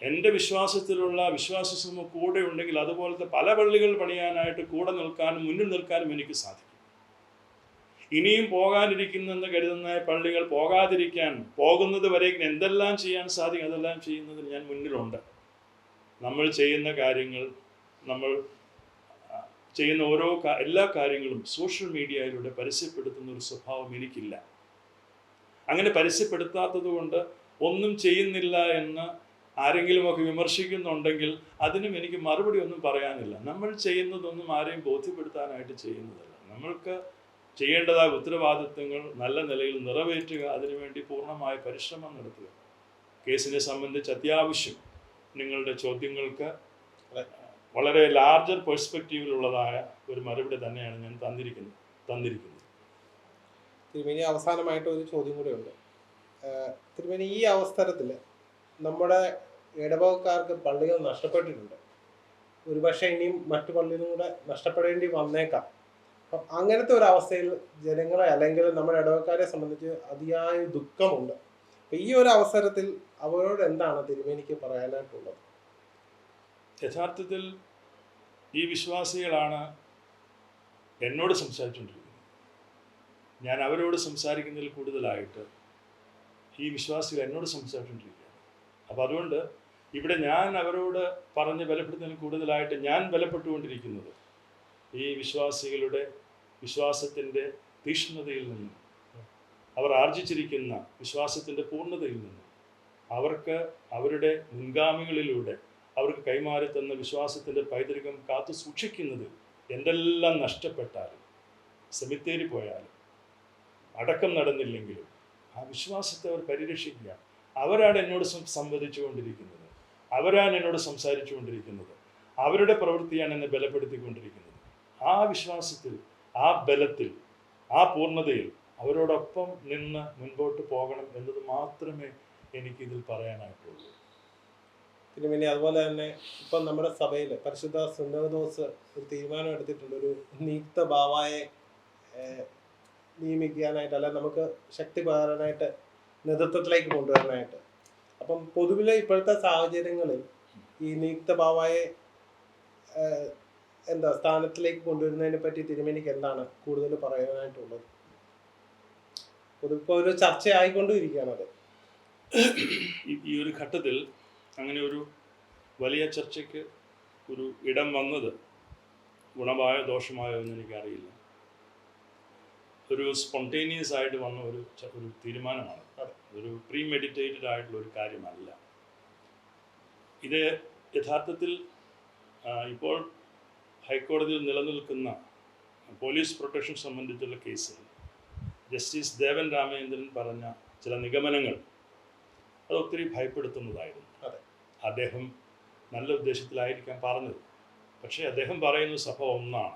എൻ്റെ വിശ്വാസത്തിലുള്ള വിശ്വാസ സമൂഹം കൂടെ ഉണ്ടെങ്കിൽ അതുപോലത്തെ പല പള്ളികൾ പണിയാനായിട്ട് കൂടെ നിൽക്കാനും മുന്നിൽ നിൽക്കാനും എനിക്ക് സാധിക്കും. ഇനിയും പോകാനിരിക്കുന്നെന്ന് കരുതുന്ന പള്ളികൾ പോകാതിരിക്കാൻ പോകുന്നത് വരേക്കും എന്തെല്ലാം ചെയ്യാൻ സാധിക്കും അതെല്ലാം ചെയ്യുന്നതിന് ഞാൻ മുന്നിലുണ്ട്. നമ്മൾ ചെയ്യുന്ന കാര്യങ്ങൾ നമ്മൾ ചെയ്യുന്ന എല്ലാ കാര്യങ്ങളും സോഷ്യൽ മീഡിയയിലൂടെ പരസ്യപ്പെടുത്തുന്ന ഒരു സ്വഭാവം എനിക്കില്ല. അങ്ങനെ പരസ്യപ്പെടുത്താത്തത് കൊണ്ട് ഒന്നും ചെയ്യുന്നില്ല എന്ന് ആരെങ്കിലുമൊക്കെ വിമർശിക്കുന്നുണ്ടെങ്കിൽ അതിനും എനിക്ക് മറുപടി ഒന്നും പറയാനില്ല. നമ്മൾ ചെയ്യുന്നതൊന്നും ആരെയും ബോധ്യപ്പെടുത്താനായിട്ട് ചെയ്യുന്നതല്ല. നമ്മൾക്ക് ചെയ്യേണ്ടതായ ഉത്തരവാദിത്തങ്ങൾ നല്ല നിലയിൽ നിറവേറ്റുക, അതിനുവേണ്ടി പൂർണ്ണമായ പരിശ്രമം നടത്തുക. കേസിനെ സംബന്ധിച്ച് അത്യാവശ്യം നിങ്ങളുടെ ചോദ്യങ്ങൾക്ക് വളരെ ലാർജർ പെർസ്പെക്റ്റീവിലുള്ളതായ ഒരു മറുപടി തന്നെയാണ് ഞാൻ തന്നിരിക്കുന്നത്. തിരുമേനി, അവസാനമായിട്ട് ഒരു ചോദ്യം കൂടെ ഉണ്ട്. തിരുമേനി, ഈ അവസരത്തിൽ നമ്മുടെ ഇടവകക്കാർക്ക് പള്ളികൾ നഷ്ടപ്പെട്ടിട്ടുണ്ട്. ഒരുപക്ഷെ ഇനിയും മറ്റു പള്ളികളും കൂടെ നഷ്ടപ്പെടേണ്ടി വന്നേക്കാം. അപ്പം അങ്ങനത്തെ ഒരു അവസ്ഥയിൽ ജനങ്ങളെ അല്ലെങ്കിൽ നമ്മുടെ ഇടവകക്കാരെ സംബന്ധിച്ച് അതിയായ ദുഃഖമുണ്ട്. അപ്പം ഈ ഒരു അവസരത്തിൽ അവരോട് എന്താണ് തിരുമേനിക്ക് പറയാനായിട്ടുള്ളത്? യഥാർത്ഥത്തിൽ ഈ വിശ്വാസികളാണ് എന്നോട് സംസാരിച്ചുകൊണ്ടിരിക്കുന്നത്. ഞാൻ അവരോട് സംസാരിക്കുന്നതിൽ കൂടുതലായിട്ട് ഈ വിശ്വാസികൾ എന്നോട് സംസാരിച്ചുകൊണ്ടിരിക്കുകയാണ്. അപ്പോൾ അതുകൊണ്ട് ഇവിടെ ഞാൻ അവരോട് പറഞ്ഞ് ബലപ്പെടുത്തുന്നതിൽ കൂടുതലായിട്ട് ഞാൻ ബലപ്പെട്ടുകൊണ്ടിരിക്കുന്നത് ഈ വിശ്വാസികളുടെ വിശ്വാസത്തിൻ്റെ തീക്ഷ്ണതയിൽ നിന്നും, അവർ ആർജിച്ചിരിക്കുന്ന വിശ്വാസത്തിൻ്റെ പൂർണ്ണതയിൽ നിന്നും, അവർക്ക് അവരുടെ മുൻഗാമികളിലൂടെ അവർക്ക് കൈമാറി തന്ന വിശ്വാസത്തിൻ്റെ പൈതൃകം കാത്തു സൂക്ഷിക്കുന്നത് എന്തെല്ലാം നഷ്ടപ്പെട്ടാലും, സെമിത്തേരി പോയാലും, അടക്കം നടന്നില്ലെങ്കിലും ആ വിശ്വാസത്തെ അവർ പരിരക്ഷിക്കുക. അവരാണ് എന്നോട് സംവദിച്ചു കൊണ്ടിരിക്കുന്നത്, അവരാണ് എന്നോട് സംസാരിച്ചു കൊണ്ടിരിക്കുന്നത്, അവരുടെ പ്രവൃത്തിയാണ് എന്നെ ബലപ്പെടുത്തിക്കൊണ്ടിരിക്കുന്നത്. ആ വിശ്വാസത്തിൽ, ആ ബലത്തിൽ, ആ പൂർണ്ണതയിൽ അവരോടൊപ്പം നിന്ന് മുൻപോട്ട് പോകണം എന്നത് മാത്രമേ എനിക്കിതിൽ പറയാനായിട്ടുള്ളൂ. തിരുമേനി, അതുപോലെ തന്നെ ഇപ്പം നമ്മുടെ സഭയിൽ പരിശുദ്ധ സുന്നതദോസ് ഒരു തീരുമാനം എടുത്തിട്ടുണ്ട്, ഒരു നിയുക്ത ബാവായെ നിയമിക്കാനായിട്ട്, അല്ല നമുക്ക് ശക്തി പകരാനായിട്ട്, നേതൃത്വത്തിലേക്ക് കൊണ്ടുവരാനായിട്ട്. അപ്പം പൊതുവിലെ ഇപ്പോഴത്തെ സാഹചര്യങ്ങളിൽ ഈ നിയുക്ത ബാവായെ സ്ഥാനത്തിലേക്ക് കൊണ്ടുവരുന്നതിനെ പറ്റി തിരുമേനിക്ക് എന്താണ് കൂടുതൽ പറയാനായിട്ടുള്ളത്? പൊതുവിപ്പോൾ ഒരു ചർച്ചയായിക്കൊണ്ടിരിക്കുകയാണ് അത്. ഈ ഒരു ഘട്ടത്തിൽ അങ്ങനെ ഒരു വലിയ ചർച്ചയ്ക്ക് ഒരു ഇടം വന്നത് ഗുണമായോ ദോഷമായോ എന്ന് എനിക്കറിയില്ല. ഒരു സ്പോണ്ടേനിയസ് ആയിട്ട് വന്ന ഒരു തീരുമാനമാണ്. ഒരു പ്രീ മെഡിറ്റേറ്റഡ് ആയിട്ടുള്ള ഒരു കാര്യമല്ല ഇത്. യഥാർത്ഥത്തിൽ ഇപ്പോൾ ഹൈക്കോടതിയിൽ നിലനിൽക്കുന്ന പോലീസ് പ്രൊട്ടക്ഷൻ സംബന്ധിച്ചുള്ള കേസിൽ ജസ്റ്റിസ് ദേവൻ രാമചന്ദ്രൻ പറഞ്ഞ ചില നിഗമനങ്ങൾ അത് ഒത്തിരി ഭയപ്പെടുത്തുന്നതായിരുന്നു. അദ്ദേഹം നല്ല ഉദ്ദേശത്തിലായിരിക്കാം പറഞ്ഞത്. പക്ഷേ അദ്ദേഹം പറയുന്നു സഭ ഒന്നാണ്.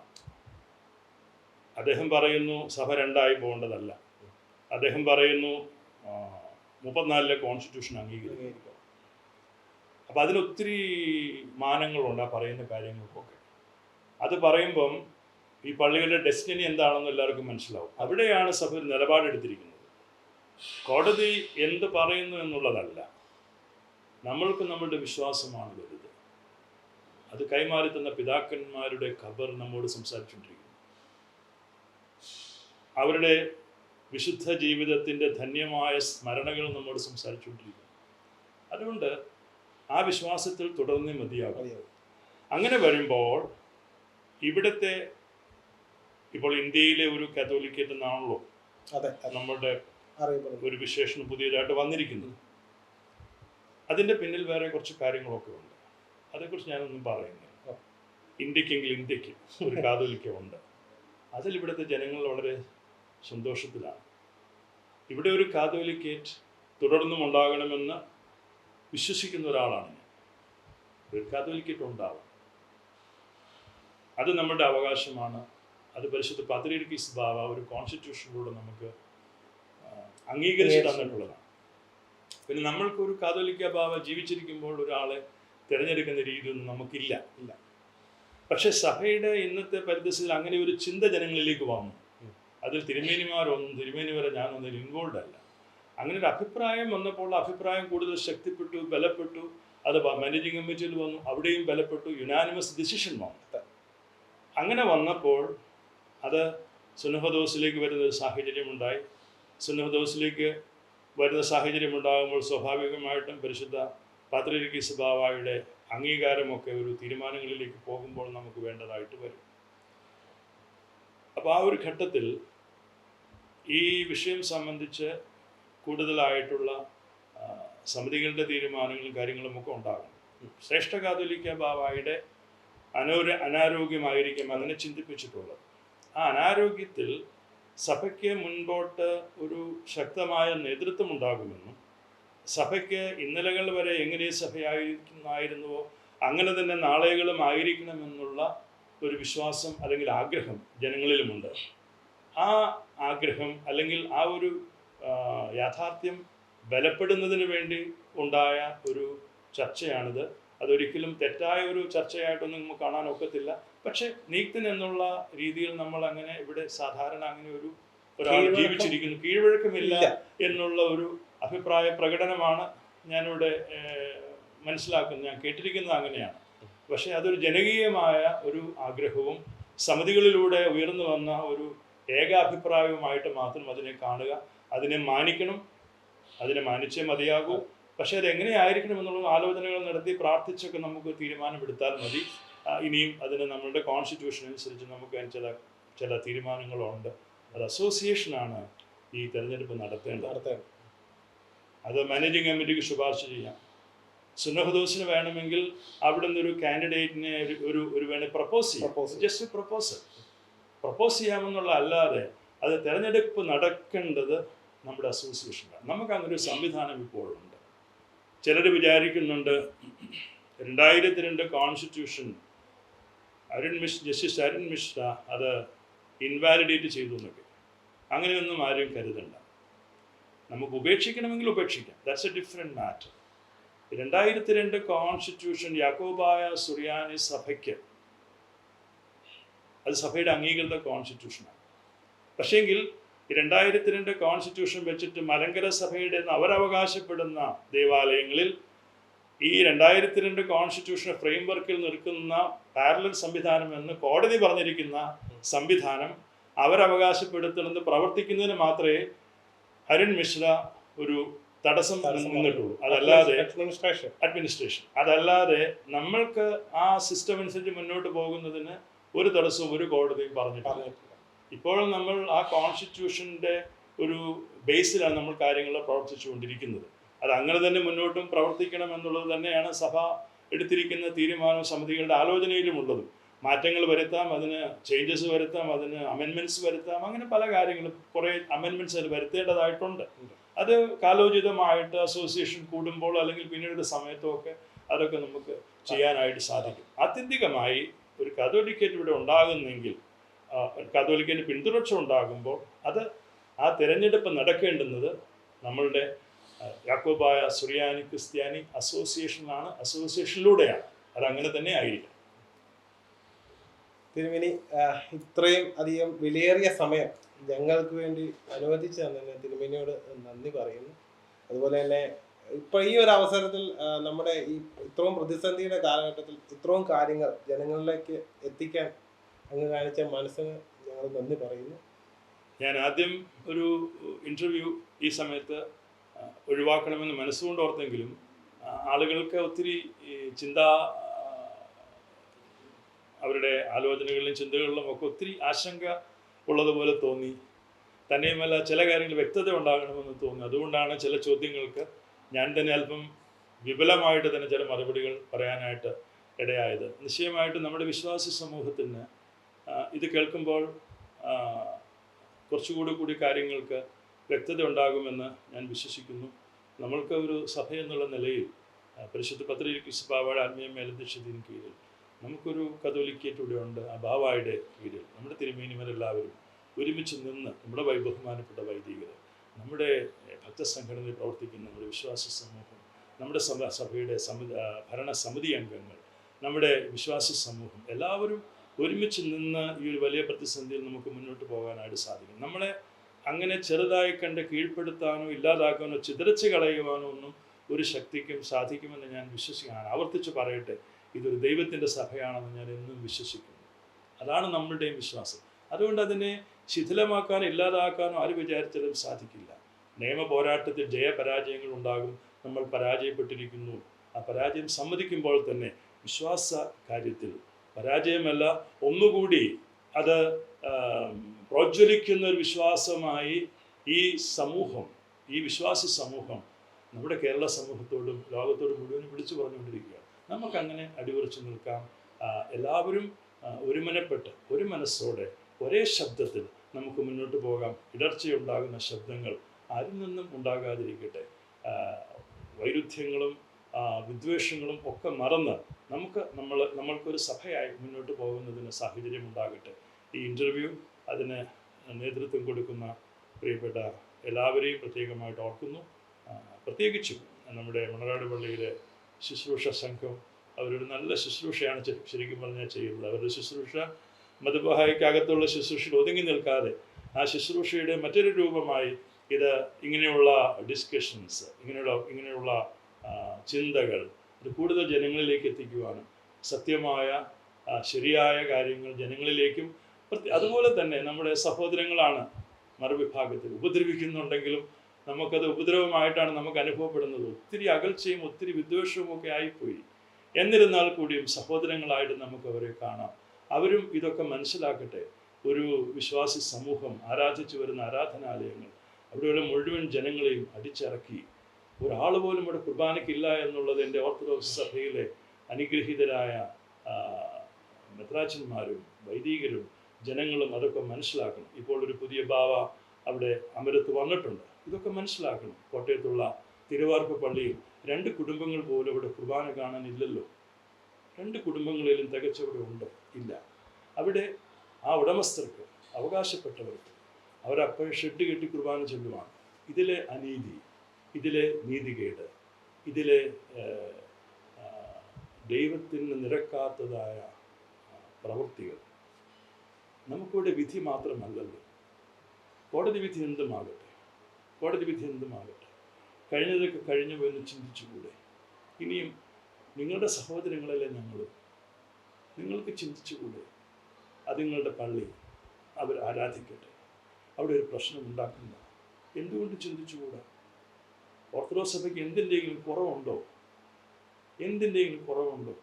അദ്ദേഹം പറയുന്നു സഭ രണ്ടായി പോകേണ്ടതല്ല. അദ്ദേഹം പറയുന്നു 34 കോൺസ്റ്റിറ്റ്യൂഷൻ അംഗീകരിക്കും. അപ്പം അതിലൊത്തിരി മാനങ്ങളുണ്ട് ആ പറയുന്ന കാര്യങ്ങൾക്കൊക്കെ. അത് പറയുമ്പം ഈ പള്ളികളുടെ ഡെസ്റ്റിനി എന്താണെന്ന് എല്ലാവർക്കും മനസ്സിലാവും. അവിടെയാണ് സഭ ഒരു നിലപാടെടുത്തിരിക്കുന്നത്. കോടതി എന്ത് പറയുന്നു എന്നുള്ളതല്ല, നമ്മൾക്ക് നമ്മളുടെ വിശ്വാസമാണ് വലുത്. അത് കൈമാറി തന്ന പിതാക്കന്മാരുടെ ഖബർ നമ്മോട് സംസാരിച്ചുകൊണ്ടിരിക്കുന്നു. അവരുടെ വിശുദ്ധ ജീവിതത്തിൻ്റെ ധന്യമായ സ്മരണകൾ നമ്മോട് സംസാരിച്ചുകൊണ്ടിരിക്കുന്നു. അതുകൊണ്ട് ആ വിശ്വാസത്തിൽ തുടർന്നേ മതിയാകും. അങ്ങനെ വരുമ്പോൾ ഇവിടുത്തെ ഇപ്പോൾ ഇന്ത്യയിലെ ഒരു കാത്തോലിക്കേറ്റ് എന്നാണല്ലോ നമ്മളുടെ ഒരു വിശേഷണം പുതിയതായിട്ട് വന്നിരിക്കുന്നത്. അതിൻ്റെ പിന്നിൽ വേറെ കുറച്ച് കാര്യങ്ങളൊക്കെ ഉണ്ട്. അതേക്കുറിച്ച് ഞാനൊന്നും പറയുന്നില്ല. ഇന്ത്യക്കെങ്കിൽ ഇന്ത്യക്ക് ഒരു കാതോലിക്ക ഉണ്ട്. അതിൽ ഇവിടുത്തെ ജനങ്ങൾ വളരെ സന്തോഷത്തിലാണ്. ഇവിടെ ഒരു കാതോലിക്കേറ്റ് തുടർന്നും ഉണ്ടാകണമെന്ന് വിശ്വസിക്കുന്ന ഒരാളാണ് ഞാൻ. ഒരു കാതോലിക്കേറ്റ് ഉണ്ടാവും, അത് നമ്മുടെ അവകാശമാണ്. അത് പരിശുദ്ധ പാത്രിയർക്കീസ് ബാവ ഒരു കോൺസ്റ്റിറ്റ്യൂഷനിലൂടെ നമുക്ക് അംഗീകരിച്ച് തന്നിട്ടുള്ളതാണ്. പിന്നെ നമ്മൾക്കൊരു കാതോലിക്ക ബാവ ജീവിച്ചിരിക്കുമ്പോൾ ഒരാളെ തിരഞ്ഞെടുക്കുന്ന രീതിയൊന്നും നമുക്കില്ല. പക്ഷെ സഭയുടെ ഇന്നത്തെ പരിതസ്ഥിതിയിൽ അങ്ങനെ ഒരു ചിന്ത ജനങ്ങളിലേക്ക് വന്നു. അതിൽ തിരുമേനി വരെ ഞാനൊന്നും ഇൻവോൾവ് അല്ല. അങ്ങനെ ഒരു അഭിപ്രായം വന്നപ്പോൾ അഭിപ്രായം കൂടുതൽ ശക്തിപ്പെട്ടു, ബലപ്പെട്ടു. അത് മാനേജിങ് കമ്മിറ്റിയിൽ വന്നു, അവിടെയും ബലപ്പെട്ടു. യുനാനിമസ് ഡിസിഷൻ വന്നു. അങ്ങനെ വന്നപ്പോൾ അത് സുന്നഹദോസിലേക്ക് വരുന്നൊരു സാഹചര്യമുണ്ടായി. സുന്നഹദോസിലേക്ക് വരുന്ന സാഹചര്യം ഉണ്ടാകുമ്പോൾ സ്വാഭാവികമായിട്ടും പരിശുദ്ധ പാത്രിയർക്കീസ് ബാവായുടെ അംഗീകാരമൊക്കെ ഒരു തീരുമാനങ്ങളിലേക്ക് പോകുമ്പോൾ നമുക്ക് വേണ്ടതായിട്ട് വരും. അപ്പോൾ ആ ഒരു ഘട്ടത്തിൽ ഈ വിഷയം സംബന്ധിച്ച് കൂടുതലായിട്ടുള്ള സമിതികളുടെ തീരുമാനങ്ങളും കാര്യങ്ങളും ഒക്കെ ഉണ്ടാകും. ശ്രേഷ്ഠ കാതോലിക്ക ബാവായുടെ അനാരോഗ്യമായിരിക്കും അതിനെ ചിന്തിപ്പിച്ചിട്ടുള്ളത്. ആ അനാരോഗ്യത്തിൽ സഭയ്ക്ക് മുൻപോട്ട് ഒരു ശക്തമായ നേതൃത്വം ഉണ്ടാകുമെന്നും സഭയ്ക്ക് ഇന്നലകൾ വരെ എങ്ങനെ സഭയായിരുന്നുവോ അങ്ങനെ തന്നെ നാളെകളും ആയിരിക്കണമെന്നുള്ള ഒരു വിശ്വാസം അല്ലെങ്കിൽ ആഗ്രഹം ജനങ്ങളിലുമുണ്ട്. ആ ആഗ്രഹം അല്ലെങ്കിൽ ആ ഒരു യാഥാർത്ഥ്യം ബലപ്പെടുന്നതിന് വേണ്ടി ഉണ്ടായ ഒരു ചർച്ചയാണിത്. അതൊരിക്കലും തെറ്റായ ഒരു ചർച്ചയായിട്ടൊന്നും നമുക്ക് കാണാൻ ഒക്കത്തില്ല. പക്ഷെ നീക്തൻ എന്നുള്ള രീതിയിൽ നമ്മൾ അങ്ങനെ ഇവിടെ സാധാരണ അങ്ങനെ ഒരാൾ ജീവിച്ചിരിക്കുന്നു, കീഴ്വഴക്കമില്ല എന്നുള്ള ഒരു അഭിപ്രായ പ്രകടനമാണ് ഞാനിവിടെ മനസ്സിലാക്കുന്നത്. ഞാൻ കേട്ടിരിക്കുന്നത് അങ്ങനെയാണ്. പക്ഷെ അതൊരു ജനകീയമായ ഒരു ആഗ്രഹവും സമിതികളിലൂടെ ഉയർന്നു വന്ന ഒരു ഏകാഭിപ്രായവുമായിട്ട് മാത്രം അതിനെ കാണുക, അതിനെ മാനിക്കണം, അതിനെ മാനിച്ചേ മതിയാകൂ. പക്ഷെ അത് എങ്ങനെയായിരിക്കണം എന്നുള്ള ആലോചനകൾ നടത്തി പ്രാർത്ഥിച്ചൊക്കെ നമുക്ക് തീരുമാനമെടുത്താൽ മതി. ഇനിയും അതിന് നമ്മളുടെ കോൺസ്റ്റിറ്റ്യൂഷൻ അനുസരിച്ച് നമുക്ക് ചില തീരുമാനങ്ങളുണ്ട്. അത് അസോസിയേഷനാണ് ഈ തെരഞ്ഞെടുപ്പ് നടത്തേണ്ടത്. അത് മാനേജിങ് കമ്മിറ്റിക്ക് ശുപാർശ ചെയ്യാം. സുന്നഹദോസിന് വേണമെങ്കിൽ അവിടെ നിന്നൊരു കാൻഡിഡേറ്റിനെ ഒരു വേണേൽ പ്രപ്പോസ് ചെയ്യാം. ജസ്റ്റ് പ്രപ്പോസ് ചെയ്യാമെന്നുള്ള അല്ലാതെ അത് തെരഞ്ഞെടുപ്പ് നടക്കേണ്ടത് നമ്മുടെ അസോസിയേഷനാണ്. നമുക്ക് അങ്ങനെ ഒരു സംവിധാനം ഇപ്പോഴുണ്ട്. ചിലർ വിചാരിക്കുന്നുണ്ട് 2002 കോൺസ്റ്റിറ്റ്യൂഷൻ ജസ്റ്റിസ് അരുൺ മിശ്ര അത് ഇൻവാലിഡേറ്റ് ചെയ്തു എന്നൊക്കെ. അങ്ങനെയൊന്നും ആരും കരുതണ്ട. നമുക്ക് ഉപേക്ഷിക്കണമെങ്കിൽ ഉപേക്ഷിക്കാം. That's a different matter. 2002 constitution Yakobaya Suriyani സഭയ്ക്ക് അത് സഭയുടെ അംഗീകൃത കോൺസ്റ്റിറ്റ്യൂഷനാണ്. പക്ഷേങ്കിൽ 2002 കോൺസ്റ്റിറ്റ്യൂഷൻ വെച്ചിട്ട് മലങ്കര സഭയുടെ അവരവകാശപ്പെടുന്ന ദേവാലയങ്ങളിൽ ഈ 2002 കോൺസ്റ്റിറ്റ്യൂഷൻ ഫ്രെയിംവർക്കിൽ നിൽക്കുന്ന പാരലൽ സംവിധാനം എന്ന് കോടതി പറഞ്ഞിരിക്കുന്ന സംവിധാനം അവരവകാശപ്പെടുത്തുന്നത് പ്രവർത്തിക്കുന്നതിന് മാത്രമേ അരുൺ മിശ്ര ഒരു തടസ്സം നിന്നിട്ടുള്ളൂ. അതല്ലാതെ അഡ്മിനിസ്ട്രേഷൻ അതല്ലാതെ നമ്മൾക്ക് ആ സിസ്റ്റം അനുസരിച്ച് മുന്നോട്ട് പോകുന്നതിന് ഒരു തടസ്സവും ഒരു കോടതിയും പറഞ്ഞിട്ടില്ല. ഇപ്പോഴും നമ്മൾ ആ കോൺസ്റ്റിറ്റ്യൂഷൻ്റെ ഒരു ബേസിലാണ് നമ്മൾ കാര്യങ്ങൾ പ്രവർത്തിച്ചു കൊണ്ടിരിക്കുന്നത്. അത് അങ്ങനെ തന്നെ മുന്നോട്ടും പ്രവർത്തിക്കണം എന്നുള്ളത് തന്നെയാണ് സഭ എടുത്തിരിക്കുന്ന തീരുമാനം സമിതികളുടെ ആലോചനയിലുമുള്ളതും. മാറ്റങ്ങൾ വരുത്താം, അതിന് ചേഞ്ചസ് വരുത്താം, അതിന് അമെൻമെൻറ്റ്സ് വരുത്താം, അങ്ങനെ പല കാര്യങ്ങളും കുറേ അമെൻമെൻറ്റ്സ് അതിൽ വരുത്തേണ്ടതായിട്ടുണ്ട്. അത് കാലോചിതമായിട്ട് അസോസിയേഷൻ കൂടുമ്പോൾ അല്ലെങ്കിൽ പിന്നീട് സമയത്തുമൊക്കെ അതൊക്കെ നമുക്ക് ചെയ്യാനായിട്ട് സാധിക്കും. ആത്യന്തികമായി ഒരു കാതോലിക്കേറ്റ് ഇവിടെ ഉണ്ടാകുന്നെങ്കിൽ, കാതോലിക്കേറ്റ് പിന്തുടർച്ച ഉണ്ടാകുമ്പോൾ അത് ആ തിരഞ്ഞെടുപ്പ് നടക്കേണ്ടുന്നത് നമ്മളുടെ യാക്കോബായ സുറിയാനി ക്രിസ്ത്യാനി അസോസിയേഷനിലാണ്, അസോസിയേഷനിലൂടെയാണ്. അതങ്ങനെ തന്നെ ആയിരിക്കും. തിരുമേനി, ഇത്രയും അധികം വിലയേറിയ സമയം ഞങ്ങൾക്ക് വേണ്ടി അനുവദിച്ചു തന്നെ തിരുമേനിയോട് നന്ദി പറയുന്നു. അതുപോലെ തന്നെ ഇപ്പൊ ഈ ഒരു അവസരത്തിൽ നമ്മുടെ ഈ ഇത്രയും പ്രതിസന്ധിയുടെ കാലഘട്ടത്തിൽ ഇത്രയും കാര്യങ്ങൾ ജനങ്ങളിലേക്ക് എത്തിക്കാൻ അങ്ങ് കാണിച്ച മനസ്സിന് ഞങ്ങൾ നന്ദി പറയുന്നു. ഞാൻ ആദ്യം ഒരു ഇൻ്റർവ്യൂ ഈ സമയത്ത് ഒഴിവാക്കണമെന്ന് മനസ്സുകൊണ്ട് ഓർത്തെങ്കിലും ആളുകൾക്ക് ഒത്തിരി അവരുടെ ആലോചനകളിലും ചിന്തകളിലും ഒക്കെ ഒത്തിരി ആശങ്ക ഉള്ളതുപോലെ തോന്നി. തന്നെയുമല്ല ചില കാര്യങ്ങൾ വ്യക്തത ഉണ്ടാകണമെന്ന് തോന്നി. അതുകൊണ്ടാണ് ചില ചോദ്യങ്ങൾക്ക് ഞാൻ തന്നെ അല്പം വിപുലമായിട്ട് തന്നെ ചില മറുപടികൾ പറയാനായിട്ട് ഇടയായത്. നിശ്ചയമായിട്ടും നമ്മുടെ വിശ്വാസി സമൂഹത്തിന് ഇത് കേൾക്കുമ്പോൾ കുറച്ചുകൂടി കാര്യങ്ങൾക്ക് വ്യക്തത ഉണ്ടാകുമെന്ന് ഞാൻ വിശ്വസിക്കുന്നു. നമ്മൾക്ക് ഒരു സഭ എന്നുള്ള നിലയിൽ പരിശുദ്ധ പത്രീർക്കീസ് ബാവയുടെ ആത്മീയ മേലധ്യക്ഷതയ്ക്ക് കീഴിൽ നമുക്കൊരു കതോലിക്കേറ്റ് ഇവിടെ ഉണ്ട്. ആ ബാവായുടെ കീഴിൽ നമ്മുടെ തിരുമേനിമാരെല്ലാവരും ഒരുമിച്ച് നിന്ന് നമ്മുടെ ബഹുമാനപ്പെട്ട വൈദികർ, നമ്മുടെ ഭക്തസംഘടനയിൽ പ്രവർത്തിക്കുന്ന നമ്മുടെ വിശ്വാസ സമൂഹം, നമ്മുടെ സഭയുടെ ഭരണസമിതി അംഗങ്ങൾ, നമ്മുടെ വിശ്വാസി സമൂഹം എല്ലാവരും ഒരുമിച്ച് നിന്ന് ഈ ഒരു വലിയ പ്രതിസന്ധിയിൽ നമുക്ക് മുന്നോട്ട് പോകാനായിട്ട് സാധിക്കും. നമ്മളെ അങ്ങനെ ചെറുതായി കണ്ട് കീഴ്പ്പെടുത്താനോ ഇല്ലാതാക്കാനോ ചിതറിച്ച് കളയുവാനോ ഒന്നും ഒരു ശക്തിക്കും സാധിക്കുമെന്ന് ഞാൻ വിശ്വസിക്കുകയാണ്. ആവർത്തിച്ച് പറയട്ടെ, ഇതൊരു ദൈവത്തിൻ്റെ സഭയാണെന്ന് ഞാൻ എന്നും വിശ്വസിക്കുന്നു. അതാണ് നമ്മളുടെയും വിശ്വാസം. അതുകൊണ്ട് അതിനെ ശിഥിലമാക്കാനോ ഇല്ലാതാക്കാനോ ആര് വിചാരിച്ചാലും സാധിക്കില്ല. നിയമ പോരാട്ടത്തിൽ ജയപരാജയങ്ങൾ ഉണ്ടാകും. നമ്മൾ പരാജയപ്പെട്ടിരിക്കുന്നു. ആ പരാജയം സമ്മതിക്കുമ്പോൾ തന്നെ വിശ്വാസ കാര്യത്തിൽ പരാജയമല്ല, ഒന്നുകൂടി അത് പ്രോജ്വലിക്കുന്ന ഒരു വിശ്വാസമായി ഈ സമൂഹം, ഈ വിശ്വാസി സമൂഹം നമ്മുടെ കേരള സമൂഹത്തോടും ലോകത്തോടും മുഴുവൻ വിളിച്ചു പറഞ്ഞുകൊണ്ടിരിക്കുകയാണ്. നമുക്കങ്ങനെ അടിയുറച്ചു നിൽക്കാം. എല്ലാവരും ഒരുമനപ്പെട്ട് ഒരു മനസ്സോടെ ഒരേ ശബ്ദത്തിൽ നമുക്ക് മുന്നോട്ട് പോകാം. ഇടർച്ചയുണ്ടാകുന്ന ശബ്ദങ്ങൾ ആരിൽ നിന്നും ഉണ്ടാകാതിരിക്കട്ടെ. വൈരുദ്ധ്യങ്ങളും വിദ്വേഷങ്ങളും ഒക്കെ മറന്ന് നമ്മൾക്കൊരു സഭയായി മുന്നോട്ട് പോകുന്നതിന് സാഹചര്യം ഉണ്ടാകട്ടെ. ഈ ഇൻ്റർവ്യൂ അതിന് നേതൃത്വം കൊടുക്കുന്ന പ്രിയപ്പെട്ട എല്ലാവരെയും പ്രത്യേകമായിട്ട് ഓർക്കുന്നു. പ്രത്യേകിച്ചും നമ്മുടെ മണറാട് പള്ളിയിലെ ശുശ്രൂഷ സംഘം അവരൊരു നല്ല ശുശ്രൂഷയാണ് ശരിക്കും പറഞ്ഞാൽ ചെയ്യുന്നത്. അവരുടെ ശുശ്രൂഷ മതബഹായ്ക്കകത്തുള്ള ശുശ്രൂഷയിൽ ഒതുങ്ങി നിൽക്കാതെ ആ ശുശ്രൂഷയുടെ മറ്റൊരു രൂപമായി ഇത് ഇങ്ങനെയുള്ള ഡിസ്കഷൻസ്, ഇങ്ങനെയുള്ള ചിന്തകൾ ഇത് കൂടുതൽ ജനങ്ങളിലേക്ക് എത്തിക്കുവാനും സത്യമായ ശരിയായ കാര്യങ്ങൾ ജനങ്ങളിലേക്കും, അതുപോലെ തന്നെ നമ്മുടെ സഹോദരങ്ങളാണ് മറുവിഭാഗത്തിൽ ഉപദ്രവിക്കുന്നുണ്ടെങ്കിലും നമുക്കത് ഉപദ്രവമായിട്ടാണ് നമുക്ക് അനുഭവപ്പെടുന്നത്. ഒത്തിരി അകൽച്ചയും ഒത്തിരി വിദ്വേഷവും ഒക്കെ ആയിപ്പോയി. എന്നിരുന്നാൽ കൂടിയും സഹോദരങ്ങളായിട്ട് നമുക്ക് അവരെ കാണാം. അവരും ഇതൊക്കെ മനസ്സിലാക്കട്ടെ. ഒരു വിശ്വാസി സമൂഹം ആരാധിച്ചു വരുന്ന ആരാധനാലയങ്ങൾ അവിടെയുള്ള മുഴുവൻ ജനങ്ങളെയും അടിച്ചിറക്കി ഒരാൾ പോലും ഇവിടെ കുർബാനയ്ക്കില്ല എന്നുള്ളത് എൻ്റെ ഓർത്തഡോക്സ് സഭയിലെ അനുഗ്രഹീതരായ മെത്രാച്ചന്മാരും വൈദികരും ജനങ്ങളും അതൊക്കെ മനസ്സിലാക്കണം. ഇപ്പോൾ ഒരു പുതിയ ബാവ അവിടെ അമരത്ത് വന്നിട്ടുണ്ട്. ഇതൊക്കെ മനസ്സിലാക്കണം. കോട്ടയത്തുള്ള തിരുവാർപ്പ് പള്ളിയിൽ 2 കുടുംബങ്ങൾ പോലും ഇവിടെ കുർബാന കാണാനില്ലല്ലോ. 2 കുടുംബങ്ങളിലും തികച്ചവിടെ ഉണ്ടോ? ഇല്ല. അവിടെ ആ ഉടമസ്ഥർക്ക്, അവകാശപ്പെട്ടവർക്ക് അവരപ്പോൾ ഷെഡ് കെട്ടി കുർബാന ചൊല്ലുവാണ്. ഇതിലെ അനീതി, ഇതിലെ നീതികേട്, ഇതിലെ ദൈവത്തിന് നിരക്കാത്തതായ പ്രവൃത്തികൾ നമുക്കിവിടെ വിധി മാത്രമല്ലല്ലോ. കോടതി വിധി എന്തുമാകട്ടെ, കോടതി വിധി എന്തുമാകട്ടെ, കഴിഞ്ഞതൊക്കെ കഴിഞ്ഞു പോയെന്ന് ചിന്തിച്ചുകൂടെ? ഇനിയും നിങ്ങളുടെ സഹോദരങ്ങളല്ലേ ഞങ്ങളും, നിങ്ങൾക്ക് ചിന്തിച്ചുകൂടെ? അത് നിങ്ങളുടെ പള്ളി, അവർ ആരാധിക്കട്ടെ. അവിടെ ഒരു പ്രശ്നം ഉണ്ടാക്കുന്ന എന്തുകൊണ്ട് ചിന്തിച്ചുകൂടാ? ഓർത്തഡോക്സ് സഭയ്ക്ക് എന്തിൻ്റെയെങ്കിലും കുറവുണ്ടോ? എന്തിൻ്റെയെങ്കിലും കുറവുണ്ടോ?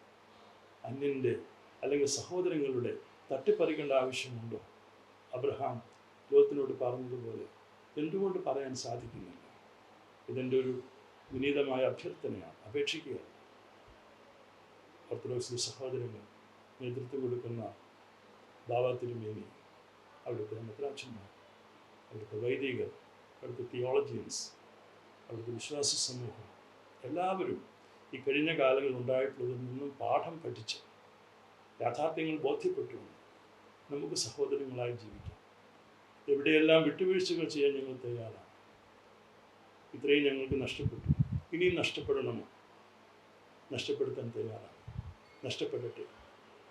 അന്യൻ്റെ അല്ലെങ്കിൽ സഹോദരങ്ങളുടെ തട്ടിപ്പറിക്കേണ്ട ആവശ്യമുണ്ടോ? അബ്രഹാം ലോത്തിനോട് പറഞ്ഞതുപോലെ എന്തുകൊണ്ട് പറയാൻ സാധിക്കുന്നില്ല? ഇതെൻ്റെ ഒരു വിനീതമായ അഭ്യർത്ഥനയാണ്, അപേക്ഷിക്കുകയാണ്. ഓർത്തഡോക്സ് സഹോദരങ്ങൾ നേതൃത്വം കൊടുക്കുന്ന ബാബ തിരുമേനി, അവിടുത്തെ മെത്രാച്ചന്മാർ, അവിടുത്തെ വൈദികർ, അവിടുത്തെ തിയോളജിയൻസ്, അവിടുത്തെ വിശ്വാസ സമൂഹം എല്ലാവരും ഈ കഴിഞ്ഞ കാലങ്ങളിൽ ഉണ്ടായിട്ടുള്ളതിൽ നിന്നും പാഠം പഠിച്ച് യാഥാർത്ഥ്യങ്ങൾ ബോധ്യപ്പെട്ടുകൊണ്ട് നമുക്ക് സഹോദരങ്ങളായി ജീവിക്കാം. എവിടെയെല്ലാം വിട്ടുവീഴ്ചകൾ ചെയ്യാൻ ഞങ്ങൾ തയ്യാറാണ്. ഇത്രയും ഞങ്ങൾക്ക് നഷ്ടപ്പെട്ടു, ഇനിയും നഷ്ടപ്പെടണമോ? നഷ്ടപ്പെടുത്താൻ തയ്യാറാണ്. നഷ്ടപ്പെടട്ടെ.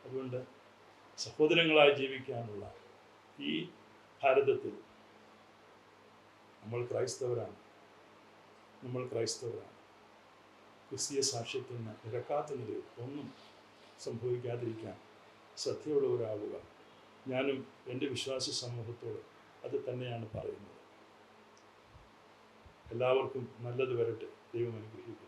അതുകൊണ്ട് സഹോദരങ്ങളായി ജീവിക്കാനുള്ള ഈ ഭാരതത്തിൽ നമ്മൾ ക്രൈസ്തവരാണ്. ക്രിസ്തീയ സാക്ഷ്യത്തിന് നിരക്കാത്ത നിലയിൽ ഒന്നും സംഭവിക്കാതിരിക്കാൻ ശ്രദ്ധയുള്ളവരാവുക. ഞാനും എൻ്റെ വിശ്വാസി സമൂഹത്തോട് അത് തന്നെയാണ് പറയുന്നത്. എല്ലാവർക്കും നല്ലത് വരട്ടെ. ദൈവം അനുഗ്രഹിക്കട്ടെ.